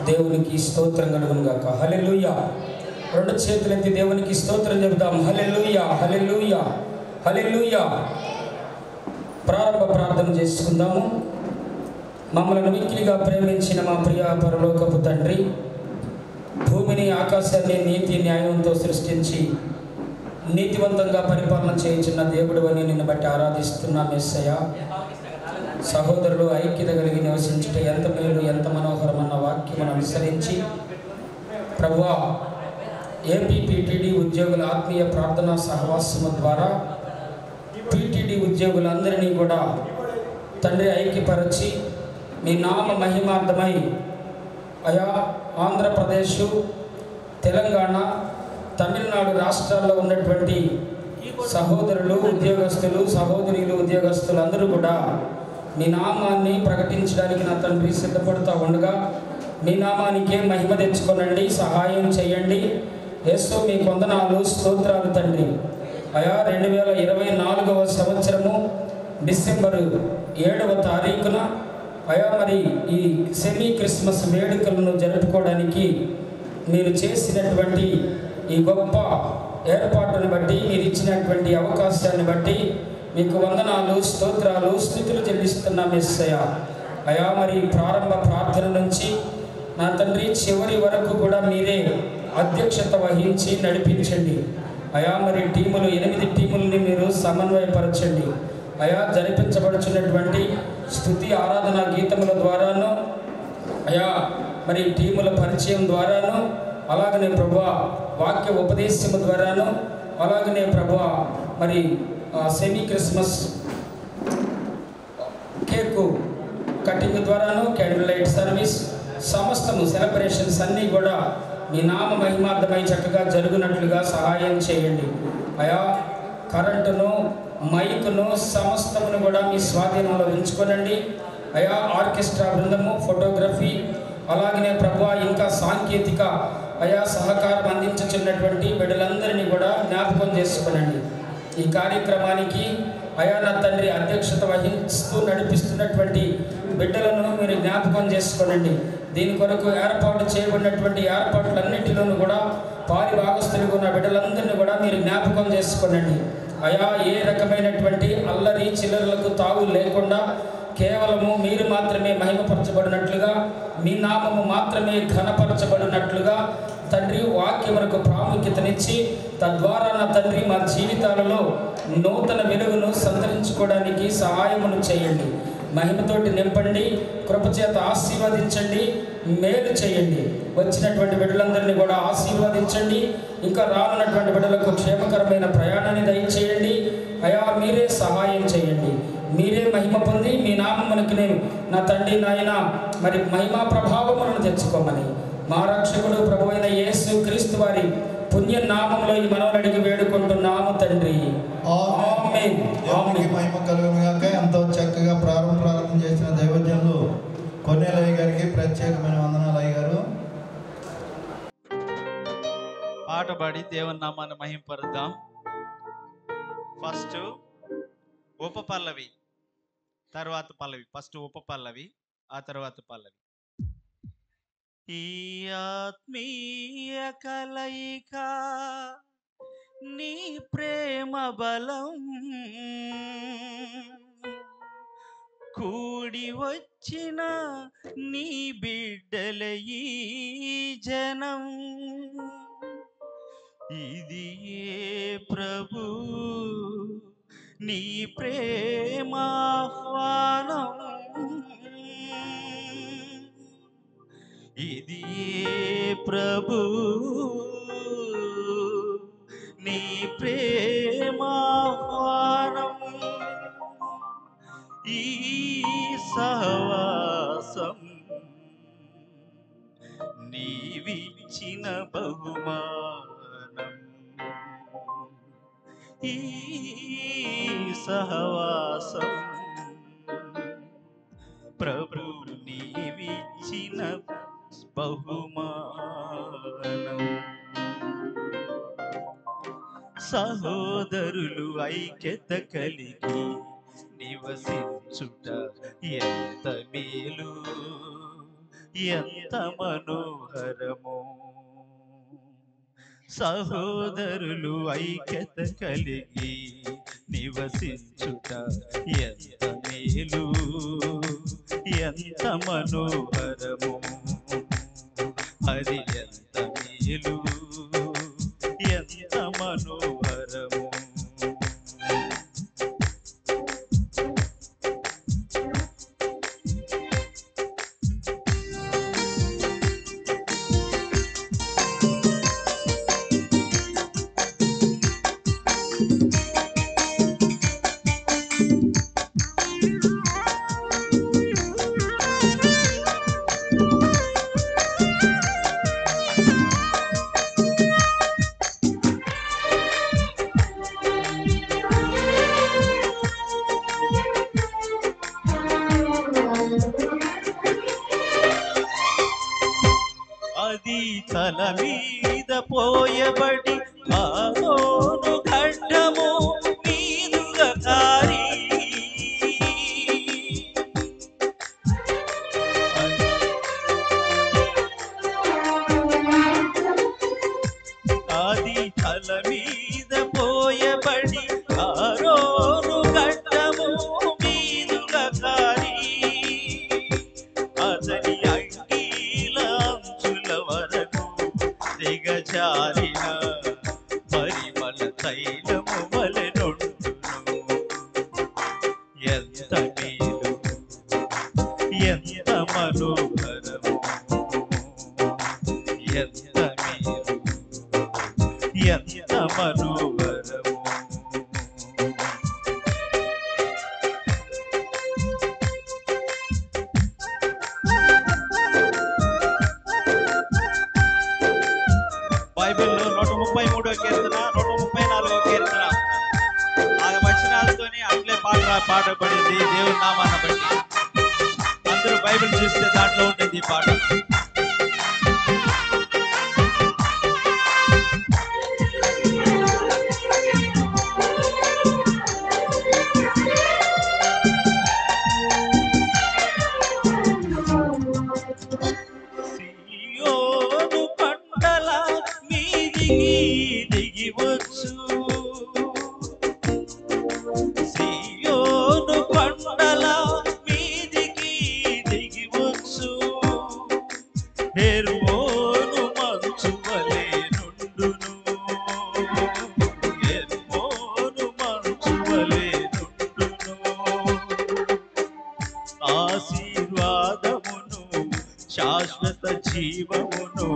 దేవునికి స్తోత్రం కలుగును గాక. హల్లెలూయా. రెండు చేతులెత్తి దేవునికి స్తోత్రం చెబుదాం. హల్లెలూయా, హల్లెలూయా, హల్లెలూయా. ప్రారంభ ప్రార్థన చేసుకుందాము. మమ్మల్ని మిక్కిలిగా ప్రేమించిన మా ప్రియ పరలోకపు తండ్రి, భూమిని ఆకాశాన్ని నీతి న్యాయంతో సృష్టించి నీతివంతంగా పరిపాలన చేయించిన దేవుడు అని నిన్ను బట్టి ఆరాధిస్తున్నాం యేసయ్య. సహోదరులు ఐక్యత కలిగి నివసించుట ఎంత మేలు, ఎంత మనోహరమన్న వాక్యమును అనుసరించి ప్రభువా, ఏపీపీటీడీ ఉద్యోగుల ఆత్మీయ ప్రార్థనా సహవాసము ద్వారా పీటీడీ ఉద్యోగులందరినీ కూడా తండ్రి ఐక్యపరచి మీ నామ మహిమార్థమై ఆయా ఆంధ్రప్రదేశ్, తెలంగాణ, తమిళనాడు రాష్ట్రాల్లో ఉన్నటువంటి సహోదరులు, ఉద్యోగస్తులు, సహోదరులు, ఉద్యోగస్తులు అందరూ కూడా మీ నామాన్ని ప్రకటించడానికి నా తండ్రి సిద్ధపడుతూ ఉండగా మీ నామానికే మహిమ తెచ్చుకోనండి, సహాయం చేయండి. యేసు మీ వందనాలు, స్తోత్రాలు తండ్రి. ఆయా 2024వ సంవత్సరము డిసెంబరు 7వ తారీఖున ఆయా మరి ఈ సెమీ క్రిస్మస్ వేడుకలను జరుపుకోవడానికి మీరు చేసినటువంటి ఈ గొప్ప ఏర్పాటును బట్టి, మీరు ఇచ్చినటువంటి అవకాశాన్ని బట్టి మీకు వందనాలు, స్తోత్రాలు, స్తుతులు చెల్లిస్తున్నాం యేసయ్య. అయా మరి ప్రారంభ ప్రార్థన నుంచి నా తండ్రి చివరి వరకు కూడా మీరే అధ్యక్షత వహించి నడిపించండి. అయా మరి 8 టీములని మీరు సమన్వయపరచండి. అయా జరిపించబడుచున్నటువంటి స్తుతి ఆరాధన గీతముల ద్వారాను, అయా మరి టీముల పరిచయం ద్వారాను, అలాగనే ప్రభువా వాక్య ఉపదేశము ద్వారాను, అలాగనే ప్రభువా మరి సెమీ క్రిస్మస్ కేకు కటింగ్ ద్వారాను, క్యాండిల్ లైట్ సర్వీస్, సమస్తము సెలబ్రేషన్స్ అన్నీ కూడా మీ నామ మహిమార్థమై చక్కగా జరుగునట్లుగా సహాయం చేయండి. అయా కరెంటును, మైకును, సమస్తమును కూడా మీ స్వాధీనంలో ఉంచుకోనండి. అయా ఆర్కెస్ట్రా బృందము, ఫోటోగ్రఫీ, అలాగనే ప్రభువా ఇంకా సాంకేతిక అయా సహకారం అందించుచున్నటువంటి బిడ్డలందరినీ కూడా జ్ఞాపకం చేసుకోనండి. ఈ కార్యక్రమానికి అయా నా తండ్రి అధ్యక్షత వహిస్తూ నడిపిస్తున్నటువంటి బిడ్డలను మీరు జ్ఞాపకం చేసుకోనండి. దీని కొరకు ఏర్పాటు చేయబడినటువంటి ఏర్పాట్లన్నింటిలోనూ కూడా పారిభాగస్తులుగా ఉన్న బిడ్డలందరినీ కూడా మీరు జ్ఞాపకం చేసుకోనండి. అయా ఏ రకమైనటువంటి అల్లరి చిల్లరలకు తావు లేకుండా కేవలము మీరు మాత్రమే మహిమపరచబడినట్లుగా, మీ నామము మాత్రమే ఘనపరచబడినట్లుగా తండ్రి వాక్యమునకు ప్రాముఖ్యతనిచ్చి తద్వారా నా తండ్రి మా జీవితాలలో నూతన వెలుగును సంతరించుకోవడానికి సహాయమును చేయండి. మహిమతోటి నింపండి, కృపచేత ఆశీర్వదించండి, మేలు చేయండి. వచ్చినటువంటి బిడ్డలందరినీ కూడా ఆశీర్వదించండి. ఇంకా రానున్నటువంటి బిడ్డలకు క్షేమకరమైన ప్రయాణాన్ని దయచేయండి. అయా మీరే సహాయం చేయండి, మీరే మహిమ పొంది మీ నామమునకు నేను నా తండ్రి నాయన మరి మహిమా ప్రభావములను తెచ్చుకోమని మా రక్షకుడు ప్రభు అయిన యేసు క్రీస్తు వారి పుణ్య నామంలో ఈ మనవులు అడిగి వేడుకుంటున్నాము తండ్రి. ఆమేన్. దేవునికి మహిమ కలుగును గాక. ఎంతో చక్కగా ప్రారంభం చేసిన దైవజనులు కొన్నేలయ్య గారికి ప్రత్యేకమైన వందనాలు అయ్య గారు. పాట పాడి దేవుని నామాన్ని మహింపరుద్దాం. ఫస్ట్ ఉపపల్లవి, తర్వాత పల్లవి. ఫస్ట్ ఉపపల్లవి, ఆ తర్వాత పల్లవి. ఈ ఆత్మీయ కలయిక నీ ప్రేమ బలం కూడి వచ్చిన నీ బిడ్డల ఈ జనం, ఇది ఏ ప్రభు నీ ప్రేమాహ్వానం, ఇది ఏ ప్రభు నీ ప్రేమాహ్వానం, ఈ సహవాసం నీవిచ్చిన బహుమానం, ఈ సహవాసం ప్రభు నీవిచ్చిన బహుమానం. సహోదరులు ఐక్యత కలిగి నివసించుట ఎంత మేలు, ఎంత మనోహరము. సహోదరులు ఐక్యత కలిగి నివసించుట ఎంత మేలు, ఎంత మనోహరము. అది ఎంత మేలు, ఎంత మనోహరము. అది తల మీద పోయబడి ఆరోను గడ్డము మీదుగా కారి, అది తల మీద పోయబడి ఆరోను గడ్డము మీదుగా కారి, అతని దిగజారిన పరిమళ తైలము వలె నుండును. ఎంత మేలు, ఎంత మనోహరము. ఎంత మేలు, ఎంత మనోహరము. బైబిల్లో 133వ కీర్తన, 134వ కీర్తన ఆ వచనాలతోనే అట్లే పాడబడింది దేవుని నామాన్ని బట్టి. అందరూ బైబిల్ చూస్తే దాంట్లో ఉంటుంది ఈ పాట. సియోను కొండల మీదికి దిగివచ్చు, హెర్మోను మంచు వలె నుండును. హెర్మోను మంచు వలె నుండును. ఆశీర్వాదమును శాశ్వత జీవమును,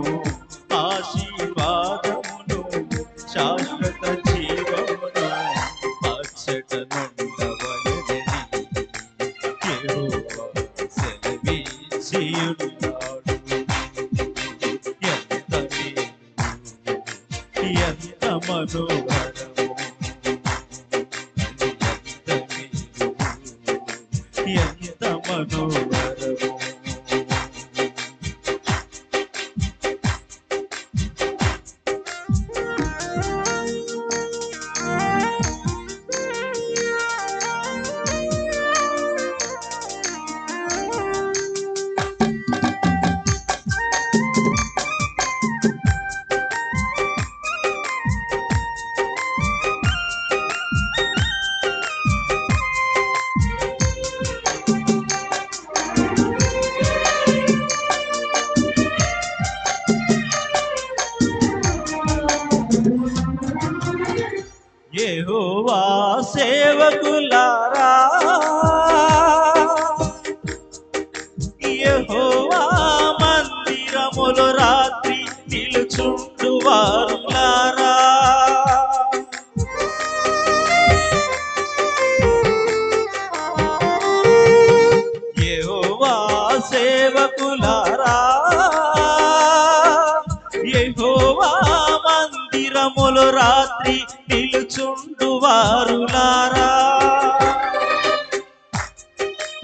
ఆశీర్వాదమును శాశ్వత జీవమును అచ్చట నుండవలెనని యెహోవా సెలవిచ్చియున్నాడు. ఎంత మేలు, ఎంత మనోహరము. ఎంత మేలు, ఎంత మనోహరము. యెహోవా సేవకులారా, యెహోవా మందిరములో రాత్రి నిలుచుండు వారులారా, యెహోవా సేవకులారా, యెహోవా మందిరములో రాత్రి నిలుచుండు వారులారా,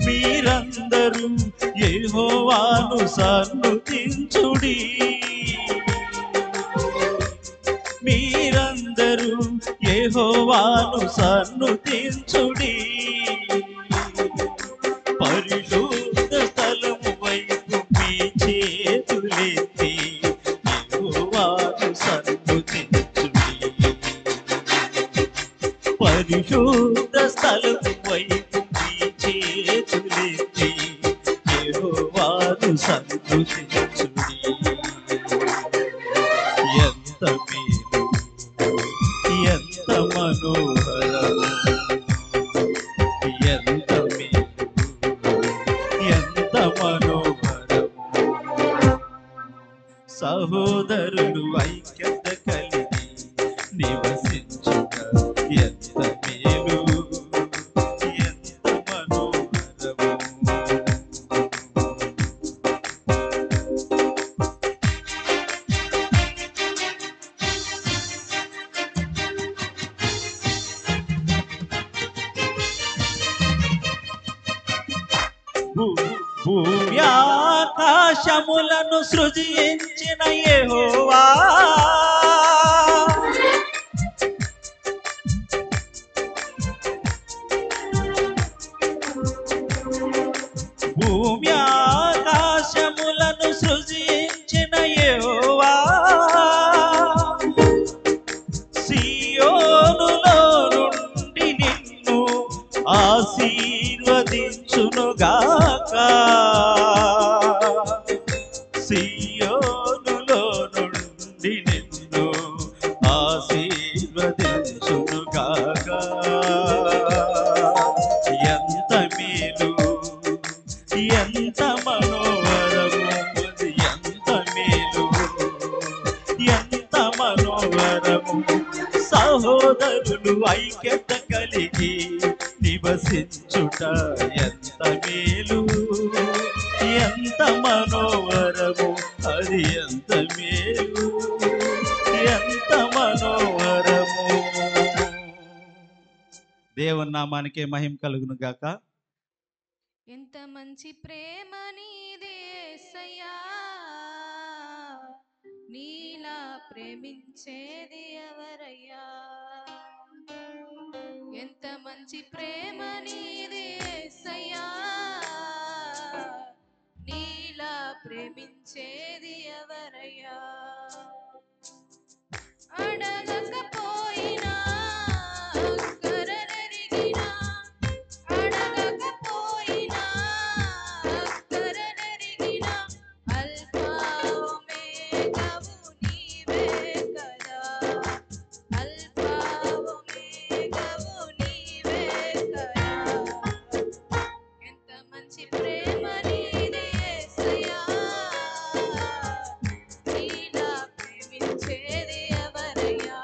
మీరందరూ యెహోవాను సన్నుతించుడి. మీరందరూ యెహోవాను సన్నుతించుడి. పరిశుద్ధ స్థలము వైపు మీ ప్రభువును సంతుతించుడి. ఎంత మేలు ఎంత మనోహరము, ఎంత మేలు ఎంత మనోహరము. సహోదరులు ఐక్యత కలిగి నివసించుట ఎంత మేలు ఎంత మనోహరము. భూమి ఆకాశములను సృజించిన యెహోవా, భూమి ఆకాశములను సృజించిన యెహోవా, సియోనులో నుండి నిన్ను ఆశీర్వదించునుగాక. సియోనులో నుండి నిన్ను ఆశీర్వదించునుగాక. ఎంత మేలు ఎంత మనోహరము, ఎంత మేలు ఎంత మనోహరము. సహోదరులు ఐక్యత కలిగి నివసించుట ఎంత మేలు ఎంత మనోహరము. అది ఎంత మేలు ఎంత మనోహరము. దేవుని నామానికే మహిమ కలుగును గాక. ఎంత మంచి ప్రేమ నీదే యేసయ్యా, నీలా ప్రేమించేది ఎవరయ్యా. ఎంత మంచి ప్రేమ నీదే యేసయ్యా, నీలా ప్రేమించేది ఎవరయ్యా. అడగకపోయినా అక్కరనెరిగినా, అడగకపోయినా అక్కరనెరిగినా, అల్ఫా ఒమేగావు నీవే కదా, అల్ఫా ఒమేగావు నీవే కదా. ఎంత మంచి ప్రేమ నీదే యేసయ్యా, నీలా ప్రేమించేది ఎవరయ్యా.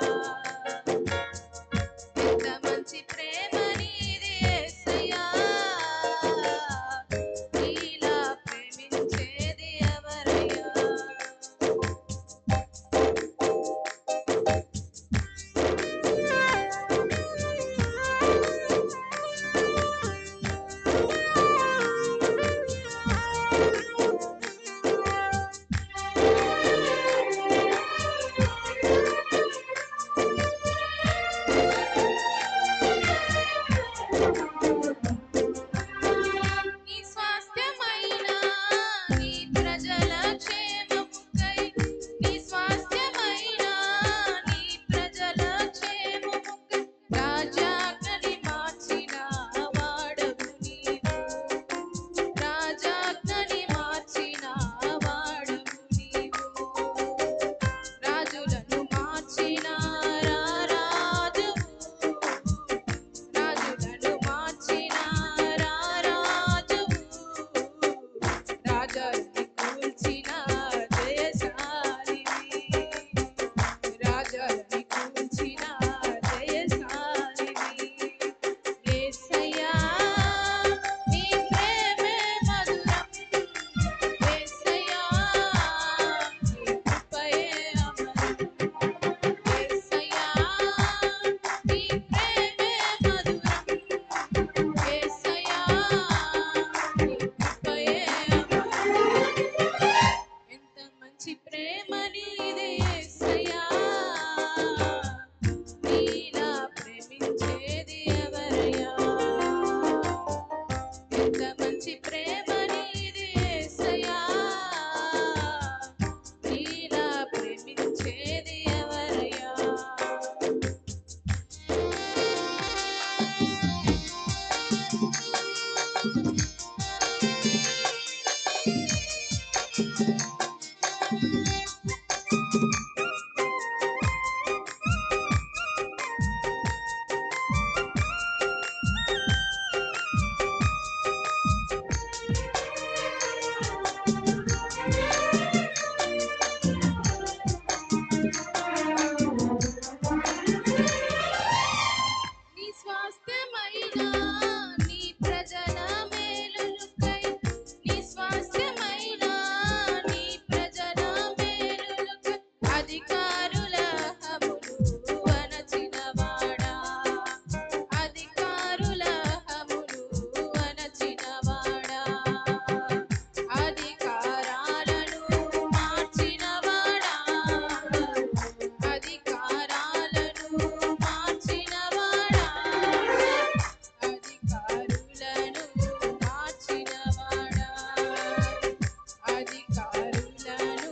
నీ స్వాస్థ్యమైన నీ ప్రజల మేలులకై నీ స్వాస్థ్యమైన నీ ప్రజల మేలులకై అధికారుల హములు వనచినవాడా అధికారుల హములు వనచినవాడా అధికారాలను మార్చినవాడా అధికారాలను మార్చినవాడా అధికారులను మార్చినవాడా అధికారులను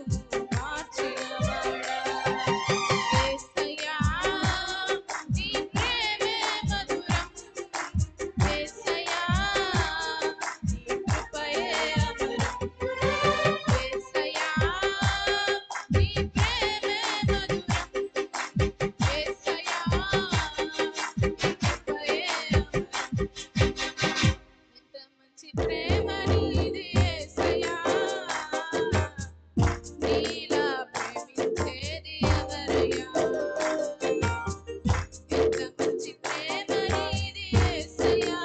మార్చినవాడా యేసయ్యా నీ ప్రేమే మధురం యేసయ్యా నీ కృపయే అమరం యేసయ్యా నీ ప్రేమే మధురం యేసయ్యా నీ కృపయే అమరం ఎంత మంచి ప్రేమ నీది యేసయ్యా నీలా ప్రేమించేది ఎవరయ్యా ఎంత మంచి ప్రేమ నీది యేసయ్యా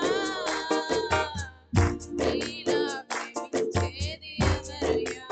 నీలా ప్రేమించేది ఎవరయ్యా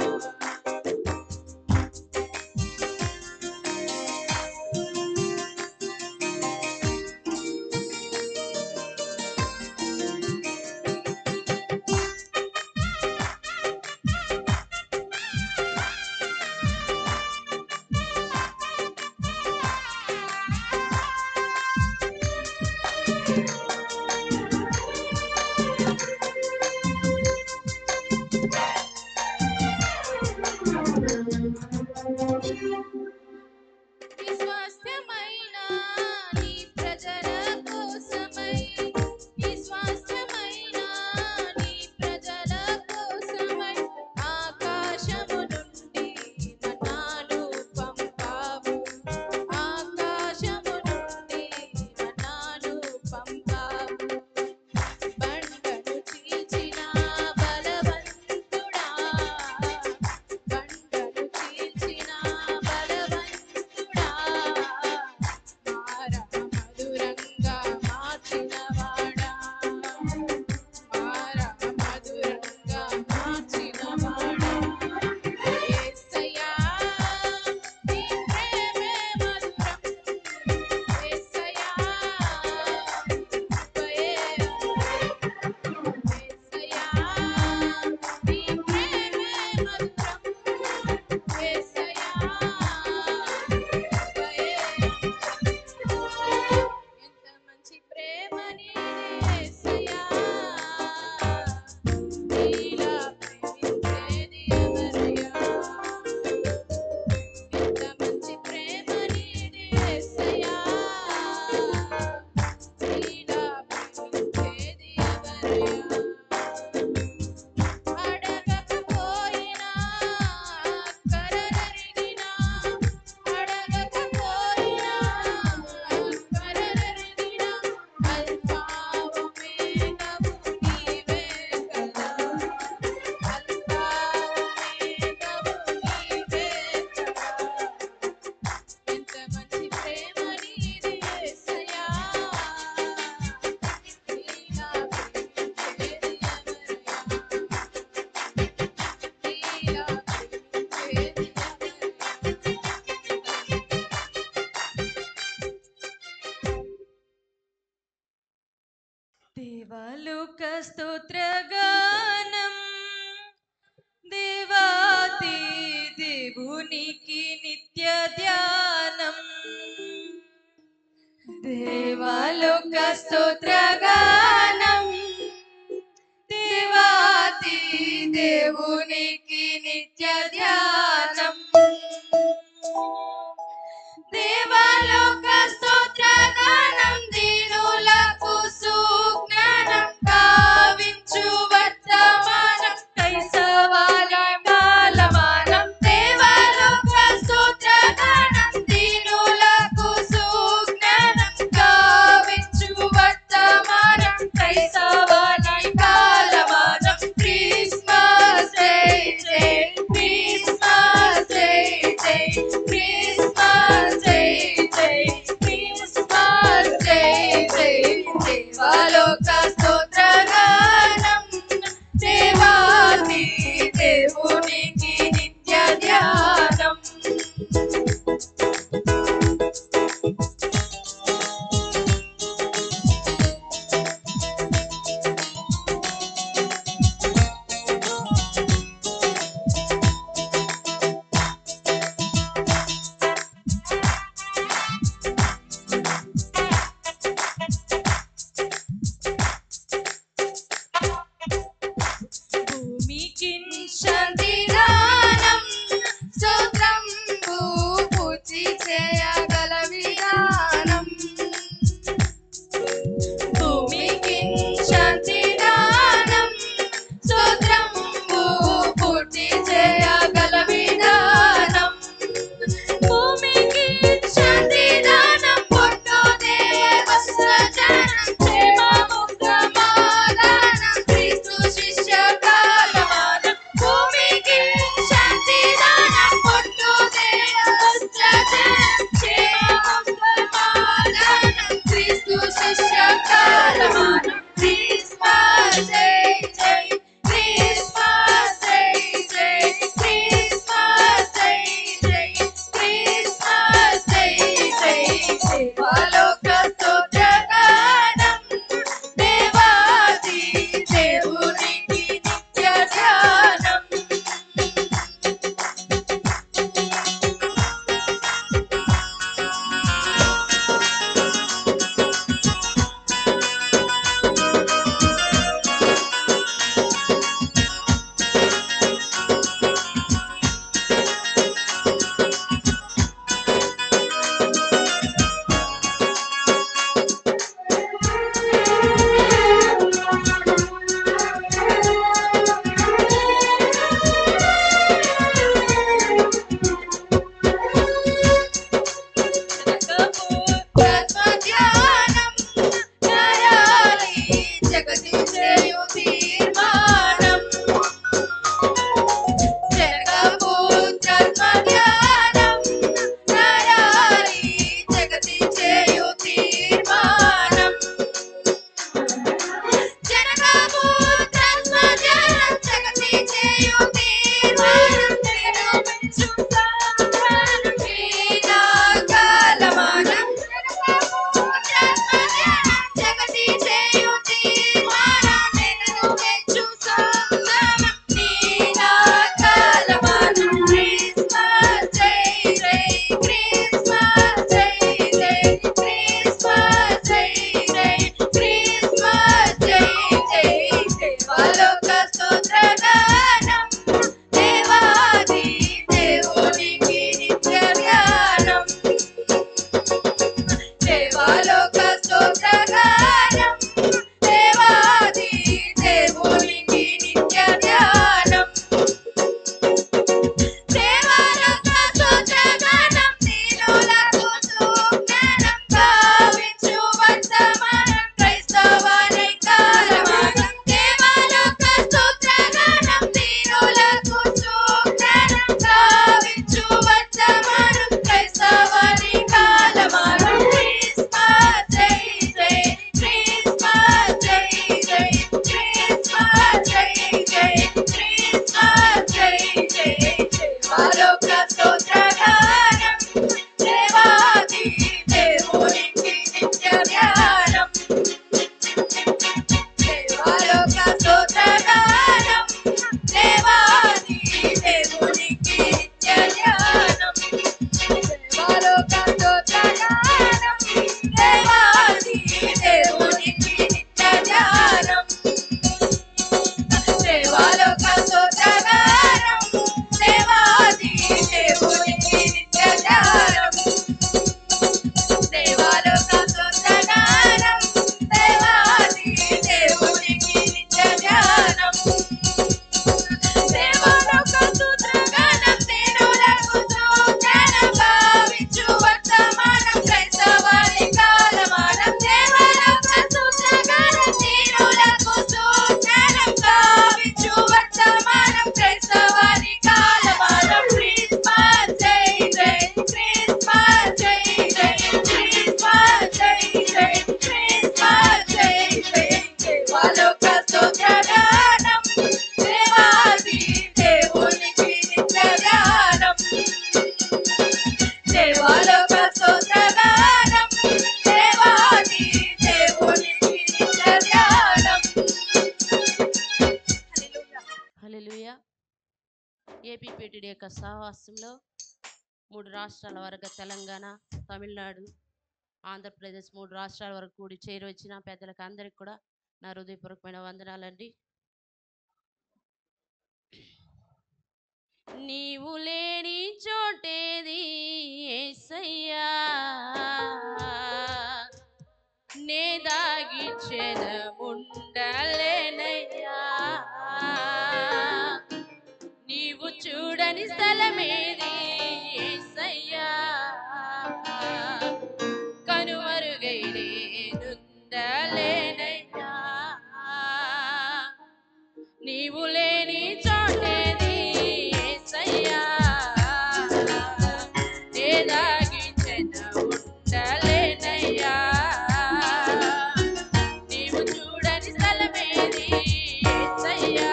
నీ స్వాస్థ్యమైన నీ ప్రజల కోసమై నీ స్వాస్థ్యమైన నీ ప్రజల కోసమై ఆకాశము నుండి మన్నాను పంపావు ఆకాశము నుండి మన్నాను పంపావు బండను చీల్చిన బలవంతుడా బండను చీల్చిన బలవంతుడా మారా మధురంగా మార్చినవాడా మారా మధురంగా మార్చినవాడా యేసయ్యా నీ ప్రేమే మధురం యేసయ్యా నీ కృపయే అమరం యేసయ్యా నీ ప్రేమే మధురం యేసయ్యా నీ కృపయే అమరం ఎంత మంచి ప్రేమ నీది యేసయ్యా నీలా ప్రేమించేది ఎవరయ్యా ఎంత మంచి ప్రేమ నీది యేసయ్యా నీలా ప్రేమించేది ఎవరయ్యా అడగకపోయినా కరదరిగినా అడగకపోయినా కరదరిగినా అల్ఫా ఒమేగావు నీవే కదా అల్ఫా ఒమేగావు నీవే కదా ఎంత మంచి ప్రేమ నీది యేసయ్యా నీలా ప్రేమించేది ఎవరయ్యా నీలా ప్రేమించేది దేవాలోక స్తోత్రగానం దేవాతి దేవునికి నిత్య ధ్యానం దేవాలోక స్తోత్రగానం దేవాతి దేవునికి నిత్య ధ్యానం దేవాలోక స్తోత్రగానం దీనులకు సుజ్ఞానం కావించు వర్తమానం కైసవాల కాలం యొక్క సహవాసంలో 3 రాష్ట్రాల వరకు తెలంగాణ, తమిళనాడు, ఆంధ్రప్రదేశ్ 3 రాష్ట్రాల వరకు కూడి చేరొచ్చిన పెద్దలకు అందరికి కూడా నా హృదయపూర్వకమైన వందనాలండి. నీవు లేని చోటేది యేసయ్యా, నే దాగి క్షణముండలేనయ్యా. నీవు చూడని స్థలమేది యేసయ్యా, కనుమరుగై నేనుండలేనయ్యా. నీవు లేని చోటేది యేసయ్యా, నే దాగి ఉండలేనయ్యా. నీవు చూడని స్థలమేది యేసయ్యా,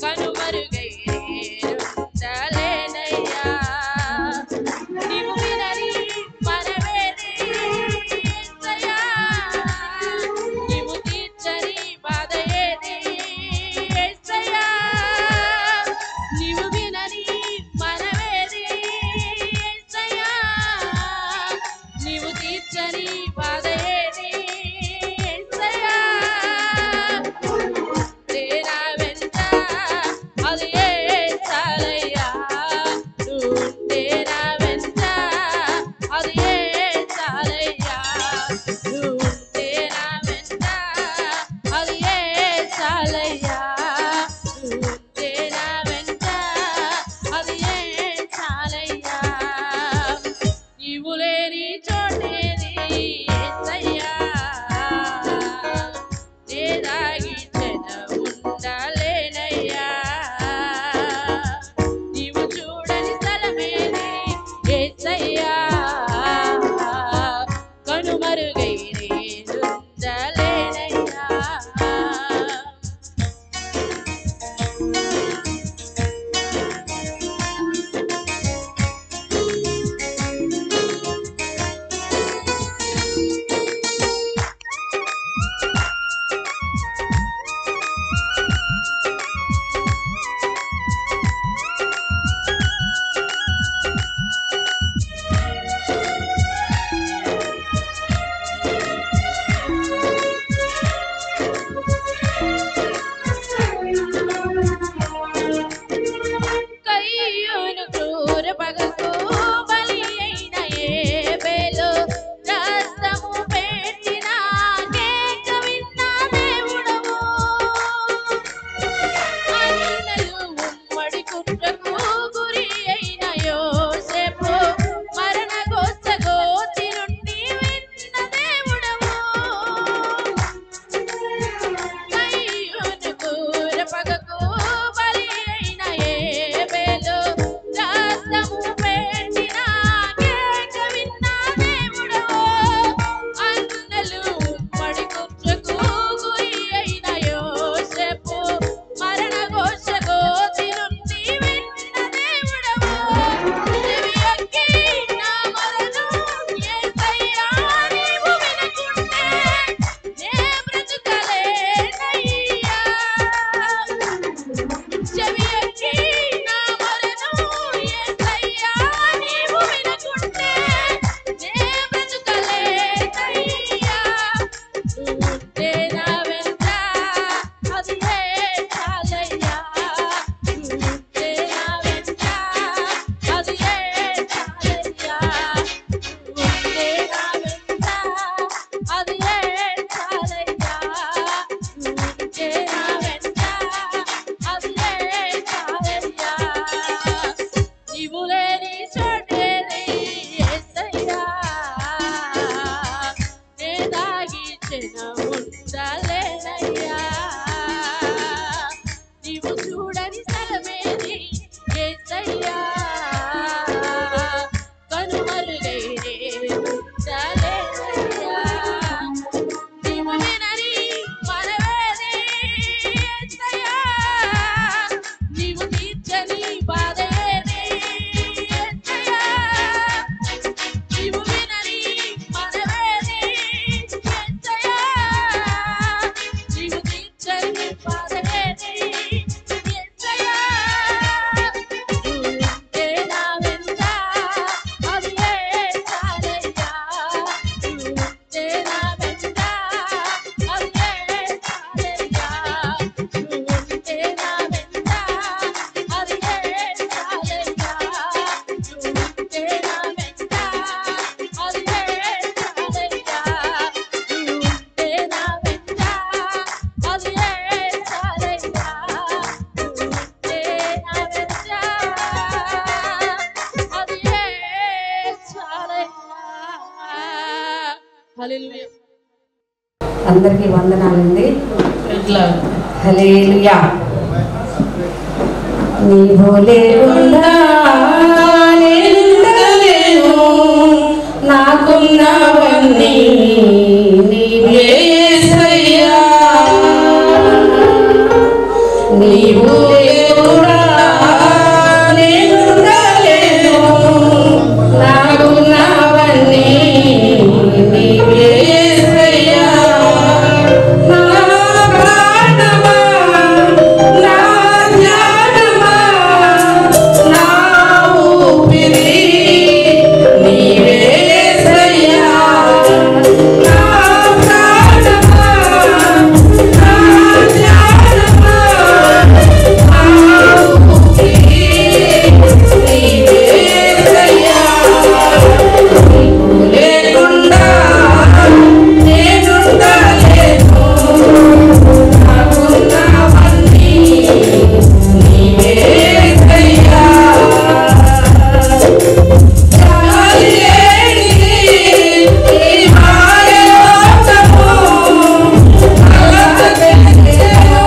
కనుమరుగై అందరికీ వందనాలండి. హల్లెలూయా. నీవు లేకుండా నేనుండలేను, నాకున్నవన్నీ నీవే యేసయ్యా. నీవు లేకుండా నేనుండలేను, నాకున్నవన్నీ నీవే యేసయ్యా. నా ప్రాణమా, నా ధ్యానమా, నా ఊపిరి నీవే యేసయ్యా. నా ప్రాణమా, నా ధ్యానమా, నా ఊపిరి నీవే యేసయ్యా. నీవు లేకుండా నేనుండలేను, నాకున్నవన్నీ నీవే యేసయ్యా. చాలి లేనిది ఈ మాయలోకము, కలత తెలిసేను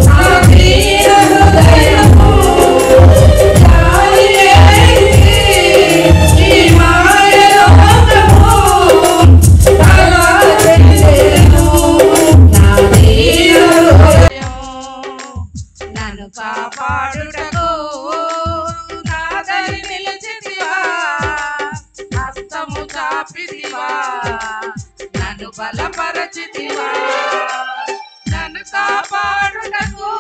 నా దీన హృదయము. చాలి లేనిది ఈ మాయలోకము, కలత తెలిసేను నా దీన హృదయము. నన్ను కాపాడుటకు నా దరి నిలిచితివా, హస్తము చాపితివా, నన్ను బలపరచితివా. నన్ను కాపాడుటకు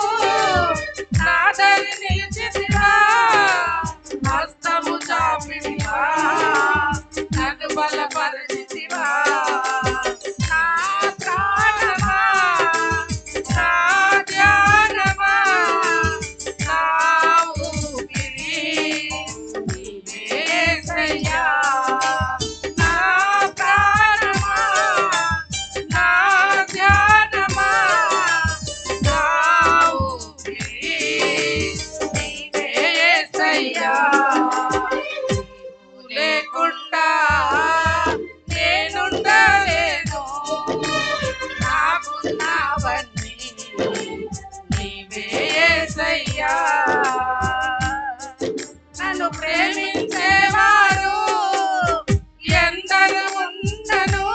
నా దరి నిలిచితివా, హస్తము చాపితివా, నన్ను బలపరచితివా. నా ప్రాణమా, నా ధ్యానమా, నా ఊపిరి నీవే యేసయ్యా. నా ప్రాణమా, నా ధ్యానమా, నా ఊపిరి నీవే యేసయ్యా. నీవు లేకుండా నేనుండలేను, నాకున్నవన్నీ నీవే యేసయ్యా. నన్ను ప్రేమించేవారు ఎందరు ఉన్నను,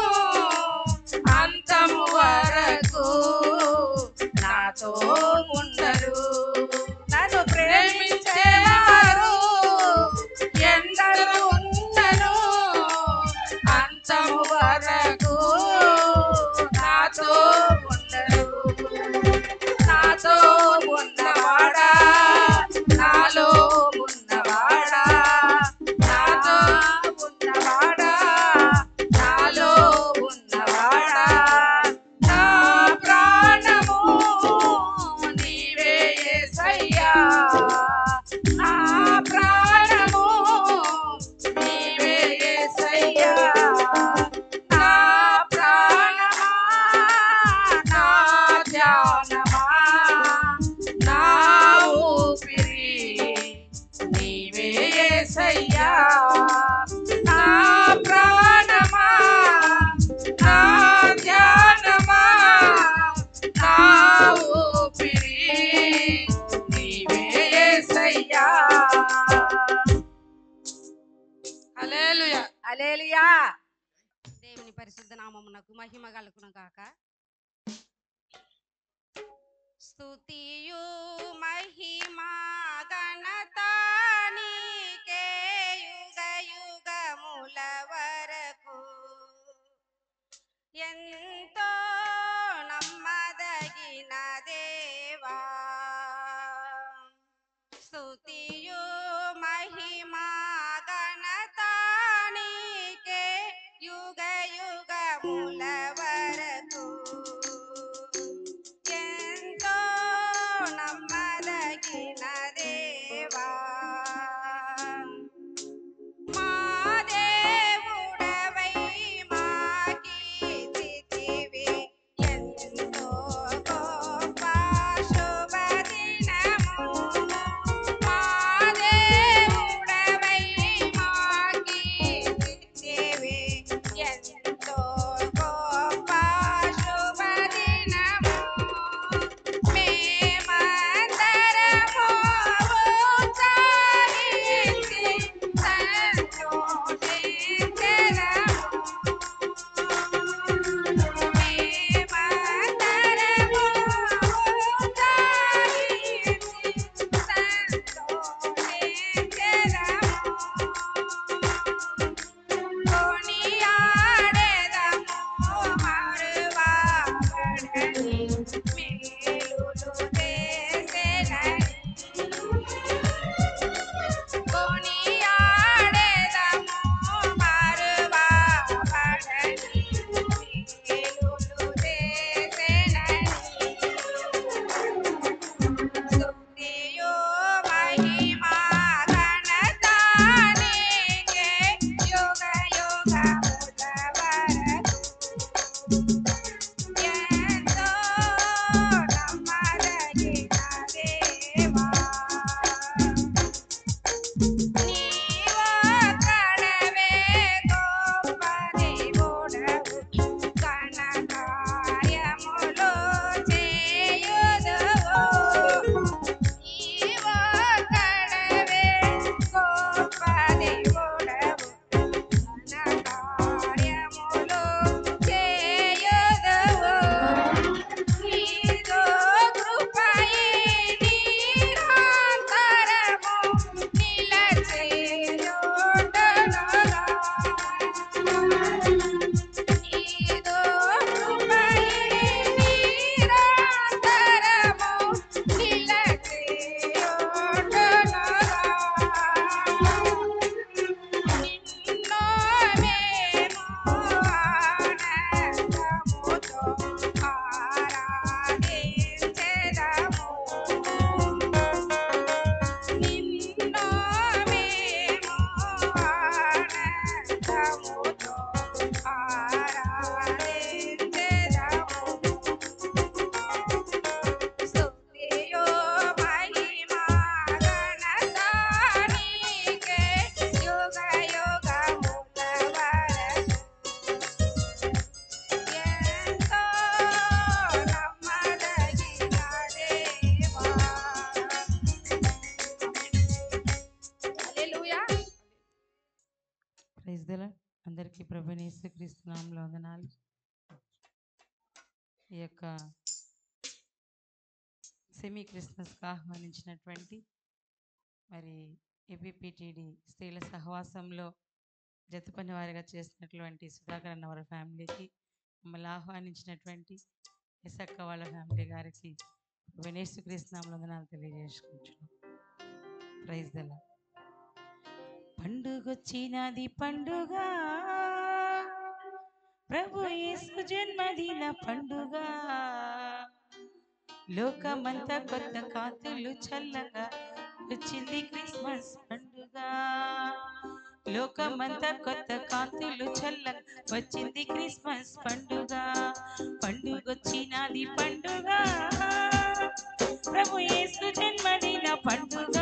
అంతము వరకు నాతో ఉండరు. నన్ను ప్రేమించేవారు ఎందరు ఉన్నను, అంతము వరకు నాతో ఉండరు. నాతో ఉన్నవాడా, నాలో ఉన్నవాడా, నాతో ఉన్నవాడా, నాలో ఉన్నవాడా. నా ప్రాణము నీవే యేసయ్యా. నా ప్రాణము నీవే యేసయ్యా. నా ప్రాణమా, నా ధ్యానమా, నా ఊపిరి నీవే యేసయ్యా. నా ప్రాణమా, నా ధ్యానమా, నా ఊపిరి నీవే యేసయ్యా. హల్లెలూయా. హల్లెలూయా. దేవుని పరిశుద్ధ నామమునకు మహిమ కలుగును గాక. స్తుతియు మహిమా ఘనత నీకే యుగ యుగముల వరకు. ఎంతో నమ్మదగిన దేవా, స్తుతియు మహిమా ఘనత నీకే యుగ యుగముల వరకు. ఎంతో నమ్మదగిన దేవా, మా దేవుడవై మాకీర్తివి. ఎంతో గొప్ప శుభదినము. మా దేవుడవై మహిమా ఘనత నీకే యుగ యుగముల వరకు. ఎంతో నమ్మదగిన దేవా, నీవొక్కడవే గొప్ప దేవుడవు, ఘన కార్యములు చేయుదువు. నీవొక్కడవే గొప్ప దేవుడవు, ఘన కార్యములు చేయుదువు. నీదో కృపయే నిరంతరము నిలచేయుండునుగా. నీదో కృపయే నిరంతరము నిలచేయుండునుగా. నిన్ను మేము ఆనందముతో ఆరాధించెదము. నిన్ను మేము ఆనందముతో ఆరాధించెదము. స్తుతియు మహిమా ఘనత నీకే యుగ యుగముల వరకు. ఎంతో నమ్మదగిన దేవా. హల్లెలూయా. Praise the Lord. అందరికీ ప్రభువైన యేసుక్రీస్తు నామములో వందనాలు. ఈ యొక్క సెమీ క్రిస్మస్కి ఆహ్వానించినటువంటి మరి ఏపీపీటీడీ స్త్రీల సహవాసంలో జతపని వారిగా చేసినటువంటి సుధాకర్ అన్న వారి ఫ్యామిలీకి, మమ్మల్ని ఆహ్వానించినటువంటి ఎసక్క వాళ్ళ ఫ్యామిలీ గారికి ప్రభువైన యేసుక్రీస్తు నామములో వందనాలు తెలియజేసుకుంటున్నాం. Praise the lord. పండుగొచ్చినది పండుగ, ప్రభు యేసు జన్మదిన పండుగ. లోకమంతా కొత్త కాంతులు చల్లగా వచ్చింది క్రిస్మస్ పండుగ. లోకమంతా కొత్త కాంతులు చల్లగా వచ్చింది క్రిస్మస్ పండుగ. పండుగొచ్చినది పండుగ, ప్రభు యేసు జన్మదిన పండుగ.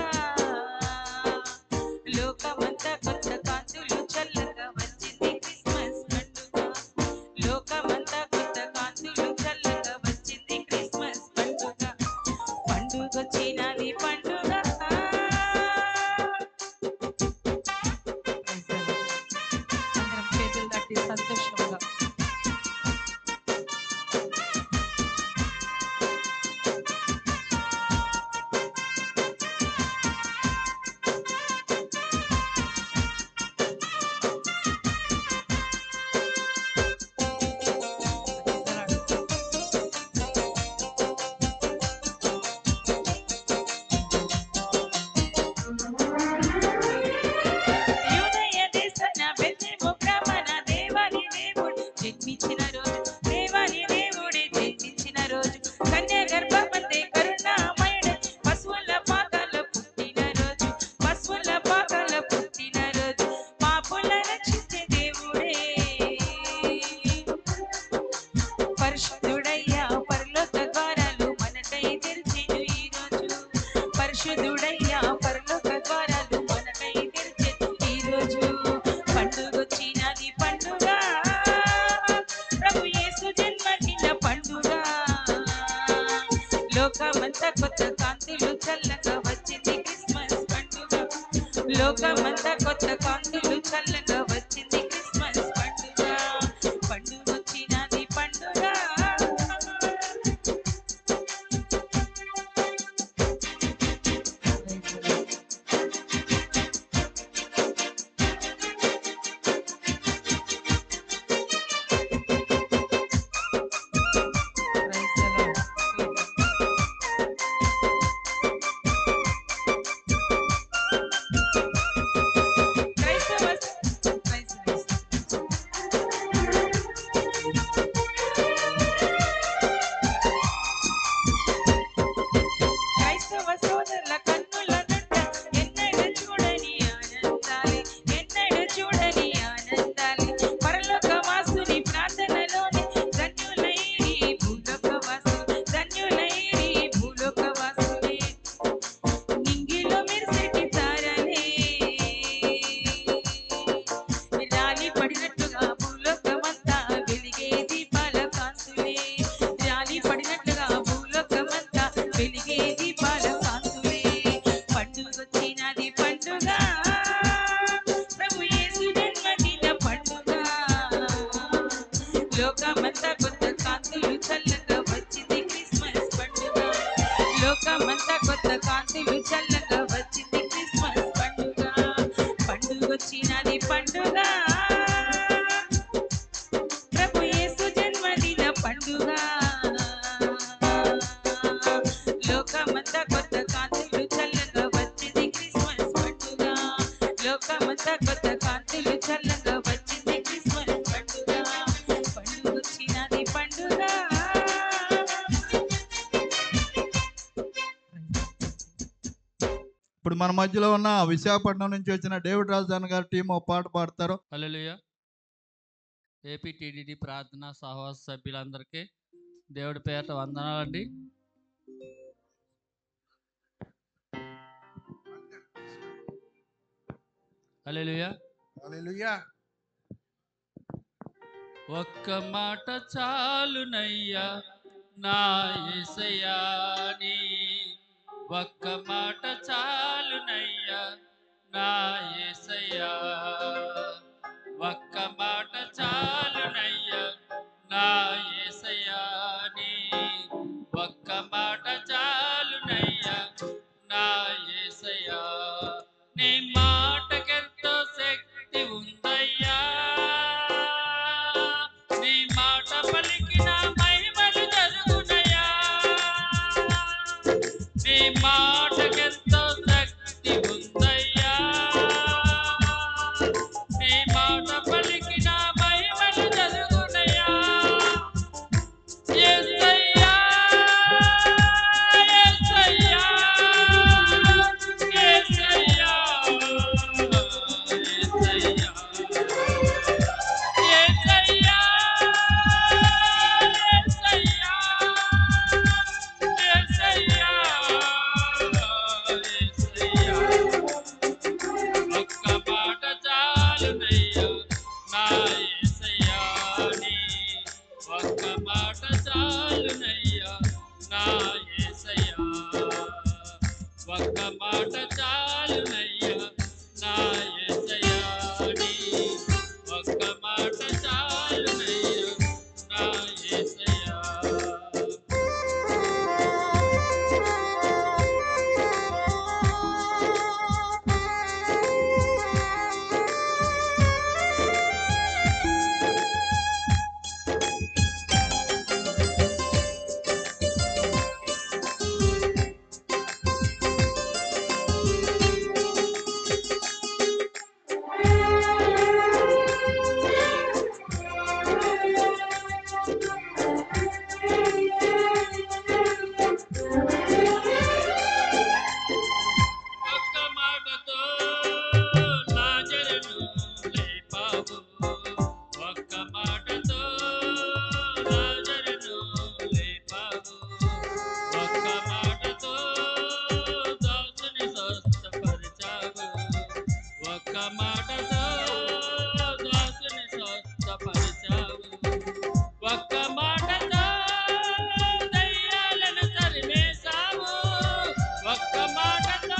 లోకమంతా కొత్త కాంతులు చల్లగా వచ్చింది క్రిస్మస్ పండుగ. లోకమంతా కొత్త కాంతులు చల్లగా వచ్చింది క్రిస్మస్ పండుగ. పండుగొచ్చినది పండుగ. అందరం చేతులు తట్టి సంతోషంగా యూదయ దేశన బెత్లెహేము గ్రామాన దేవాని దేవుడు జన్మించిన రోజు. దేవాని దేవుడే జన్మించిన రోజు. కన్య గర్భమందే కరుణామయుడు పశువుల పాకలో పుట్టిన రోజు. పశువుల పాకలో పుట్టిన రోజు. పాపుల రక్షించే దేవుడే పరిశుద్ధుడయ్యా పరలోక ద్వారాలు మనకై తెరిచెను ఈ రోజు. పరిశుద్ధుడయ్యా పరలోక ద్వారాలు మనకై తెరిచెను ఈ రోజు. పండుగొచ్చినది పండుగ, ప్రభు యేసు జన్మదిన పండుగ. లోకమంతా కొత్త కాంతులు చల్లగా వచ్చింది క్రిస్మస్ పండుగ. లోకమంతా కొత్త కాంతులు చల్లగా వచ్చింది క్రిస్మస్ పండుగ. పండుగొచ్చినది పండుగ. Praise the Lord. క్రైస్తవ వచ్చినది పండుగ ప్రభు యేసు జన్మదిన పండుగ లోకమంతా కొత్త కాంతులు చల్లగా వచ్చింది క్రిస్మస్ పండుగ లోకమంతా కొత్త కాంతులు చల్లగా వచ్చింది క్రిస్మస్ పండుగ పండుగ వచ్చినది పండుగ ప్రభు యేసు జన్మదిన పండుగ లోకమంతా కొత్త కాంతులు చల్లగా వచ్చింది క్రిస్మస్ పండుగ లోకమంతా కొత్త కాంతులు చల్లగా వచ్చింది క్రిస్మస్ పండుగ పండుగ వచ్చినది పండుగ ఇప్పుడు మన మధ్యలో ఉన్న విశాఖపట్నం నుంచి వచ్చిన డేవిడ్ రాజధాని గారి టీం ఒక పాట పాడతారు. హల్లెలూయా. ఏపీ టీడీడీ ప్రార్థన సహవాస సభ్యులందరికీ దేవుడి పేట వందనాలండి. హల్లెలూయా. హల్లెలూయా. ఒక్క మాట చాలునయ్యా నా యేసయ్యా నీ ఒక్క మాట చాలునయ్యా నా యేసయ్యా ఒక్క మాట చాలునయ్యా నా యేసయ్యా నీ ఒక్క మాట చాలునయ్యా నా యేసయ్యా నీ మాటకెంతో శక్తి ఉందయ్యా నీ మాట పలికిన మహిమలు జరుగునయ్యా నీ మాటకెంతో శక్తి ఉందయ్యా నీ మాట పలికిన మహిమలు జరుగునయ్యా యేసయ్యా యేసయ్యా యేసయ్యా యేసయ్యా ఒక్క మాట చాలునయ్యా నా యేసయ్యా నీ ఒక్క మాట చాలునయ్యా నా యేసయ్యా ఒక్క మాట చాలునయ్యా నా యేసయ్యా నీ ఒక్క మాట చాలునయ్యా నా యేసయ్యా ఒక్క మాటతో లాజరును లేపావు ఒక్క మాటతో లాజరును లేపావు ఒక్క మాటతో దాసుని స్వస్థపరిచావు ఒక్క మాటతో దాసుని స్వస్థపరిచావు ఒక్క మాటతో దయ్యాలను తరిమేశావు ఒక్క మాటతో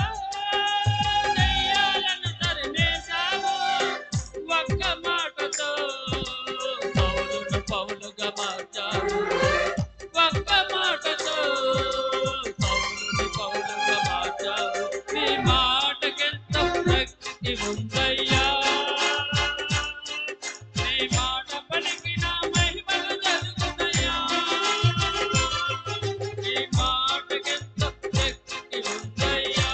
దయ్యాలను తరిమేశావు ఒక్క మాటతో పౌలును పౌలుగా మార్చావు ఒక్క మాటతో పౌలుని పౌలుగా మార్చావు నీ మాటకెంత శక్తి ఉందయ్యా నీ మాట పలికిన మహిమలు జరుగునయ్యా నీ మాటకెంత శక్తి ఉందయ్యా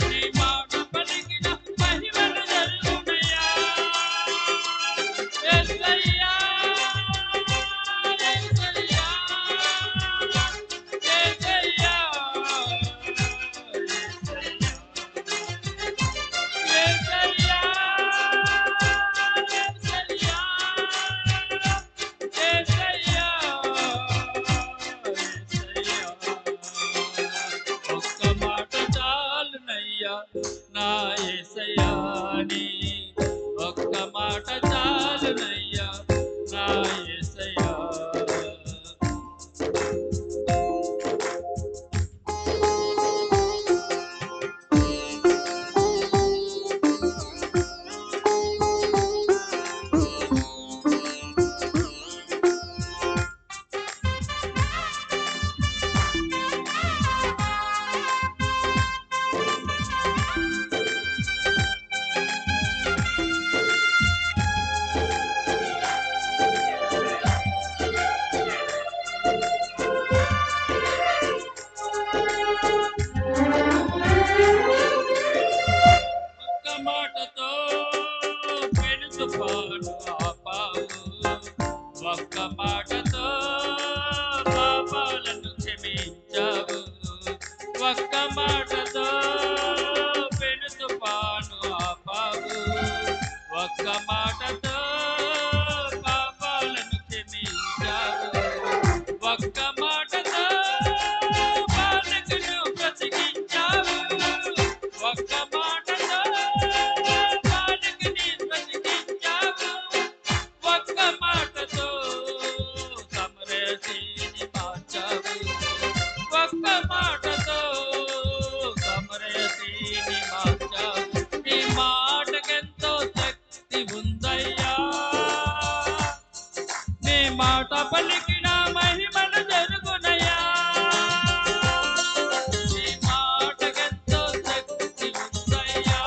నీ మాట పలికిన మహిమలు జరుగునయ్యా యేసయ్యా యేసయ్యా యేసయ్యా యేసయ్యా యేసయ్యా ఒక్క మాట చాలునయ్యా నా యేసయ్యా నీ ఒక్క మాట చాలునయ్యా నా యేసయ్యా ఒక్క మాటతో వాడికిని బ్రతికించావు ఒక్క మాటతో సమరేసిని మార్చావు ఒక్క మాటతో సమరేసిని మార్చావు నీ మాటకెంతో శక్తి ఉందయ్యా నీ మాట పలికిన మహిమలు జరుగునయ్యా నీ మాటకెంతో శక్తి ఉందయ్యా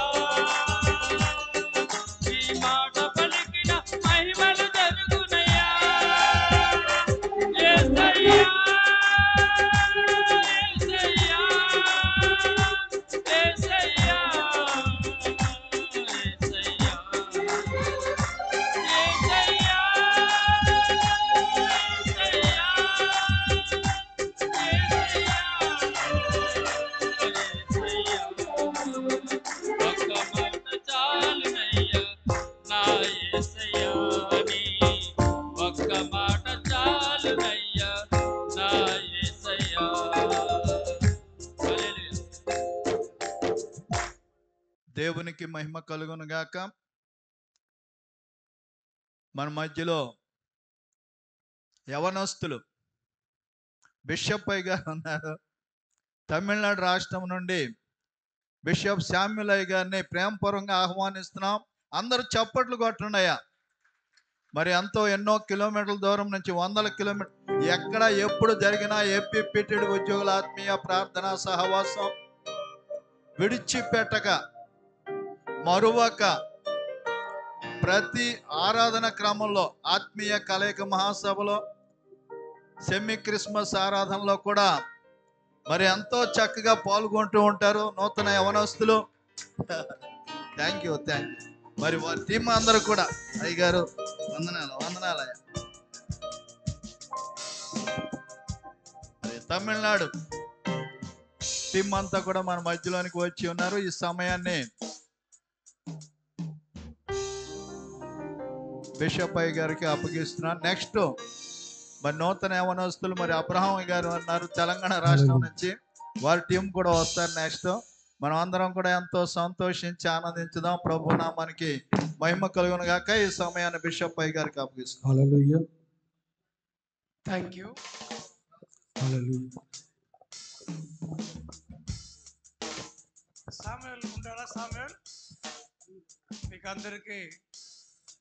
నీ మాట పలికిన మహిమలు జరుగునయ్యా యేసయ్యా యేసయ్యా యేసయ్యా ఒక్క మాట చాలునయ్యా నా యేసయ్యా నీ ఒక్క మాట చాలునయ్యా నా యేసయ్యా హల్లెలూయా దేవునికి మహిమ కలుగును గాక. మన మధ్యలో యవనస్తులు బిషప్ అయ్య గారు ఉన్నారు. తమిళనాడు రాష్ట్రం నుండి బిషప్ శామ్యుల్ అయ్య గారిని ప్రేమపూర్వకంగా ఆహ్వానిస్తున్నాం. అందరూ చప్పట్లు కొట్టుండయ్యా. మరి ఎన్నో కిలోమీటర్ల దూరం నుంచి, వందల కిలోమీటర్, ఎక్కడ ఎప్పుడు జరిగినా ఏపీపీటీడీ ఉద్యోగుల ఆత్మీయ ప్రార్థనా సహవాసం విడిచిపెట్టక మరువక ప్రతి ఆరాధన క్రమంలో, ఆత్మీయ కలయిక మహాసభలో, సెమీ క్రిస్మస్ ఆరాధనలో కూడా మరి ఎంతో చక్కగా పాల్గొంటూ ఉంటారు నూతన యవనస్తులు. Thank you. మరి వారి టీం అందరూ కూడా అయ్యగారు వందనాలయ్య. మరి తమిళనాడు టీం అంతా కూడా మన మధ్యలోనికి వచ్చి ఉన్నారు. ఈ సమయాన్ని బిషప్ అయ్య గారికి అప్పగిస్తున్నాను. నెక్స్ట్ మరి నూతన యవనస్తులు మరి అబ్రహాం గారు అన్నారు తెలంగాణ రాష్ట్రం నుంచి, వారి టీం కూడా వస్తారు. నెక్స్ట్ మనం అందరం కూడా ఎంతో సంతోషించి ఆనందించుదాం. ప్రభు నామానికి మహిమ కలుగును గాక. ఈ సమయాన్ని బిషప్ అయ్య గారికి అప్పగిస్తున్నాం. Hallelujah. Thank you. Hallelujah. Samuel ఉంటారా? సామ్యూల్ మీకు అందరికీ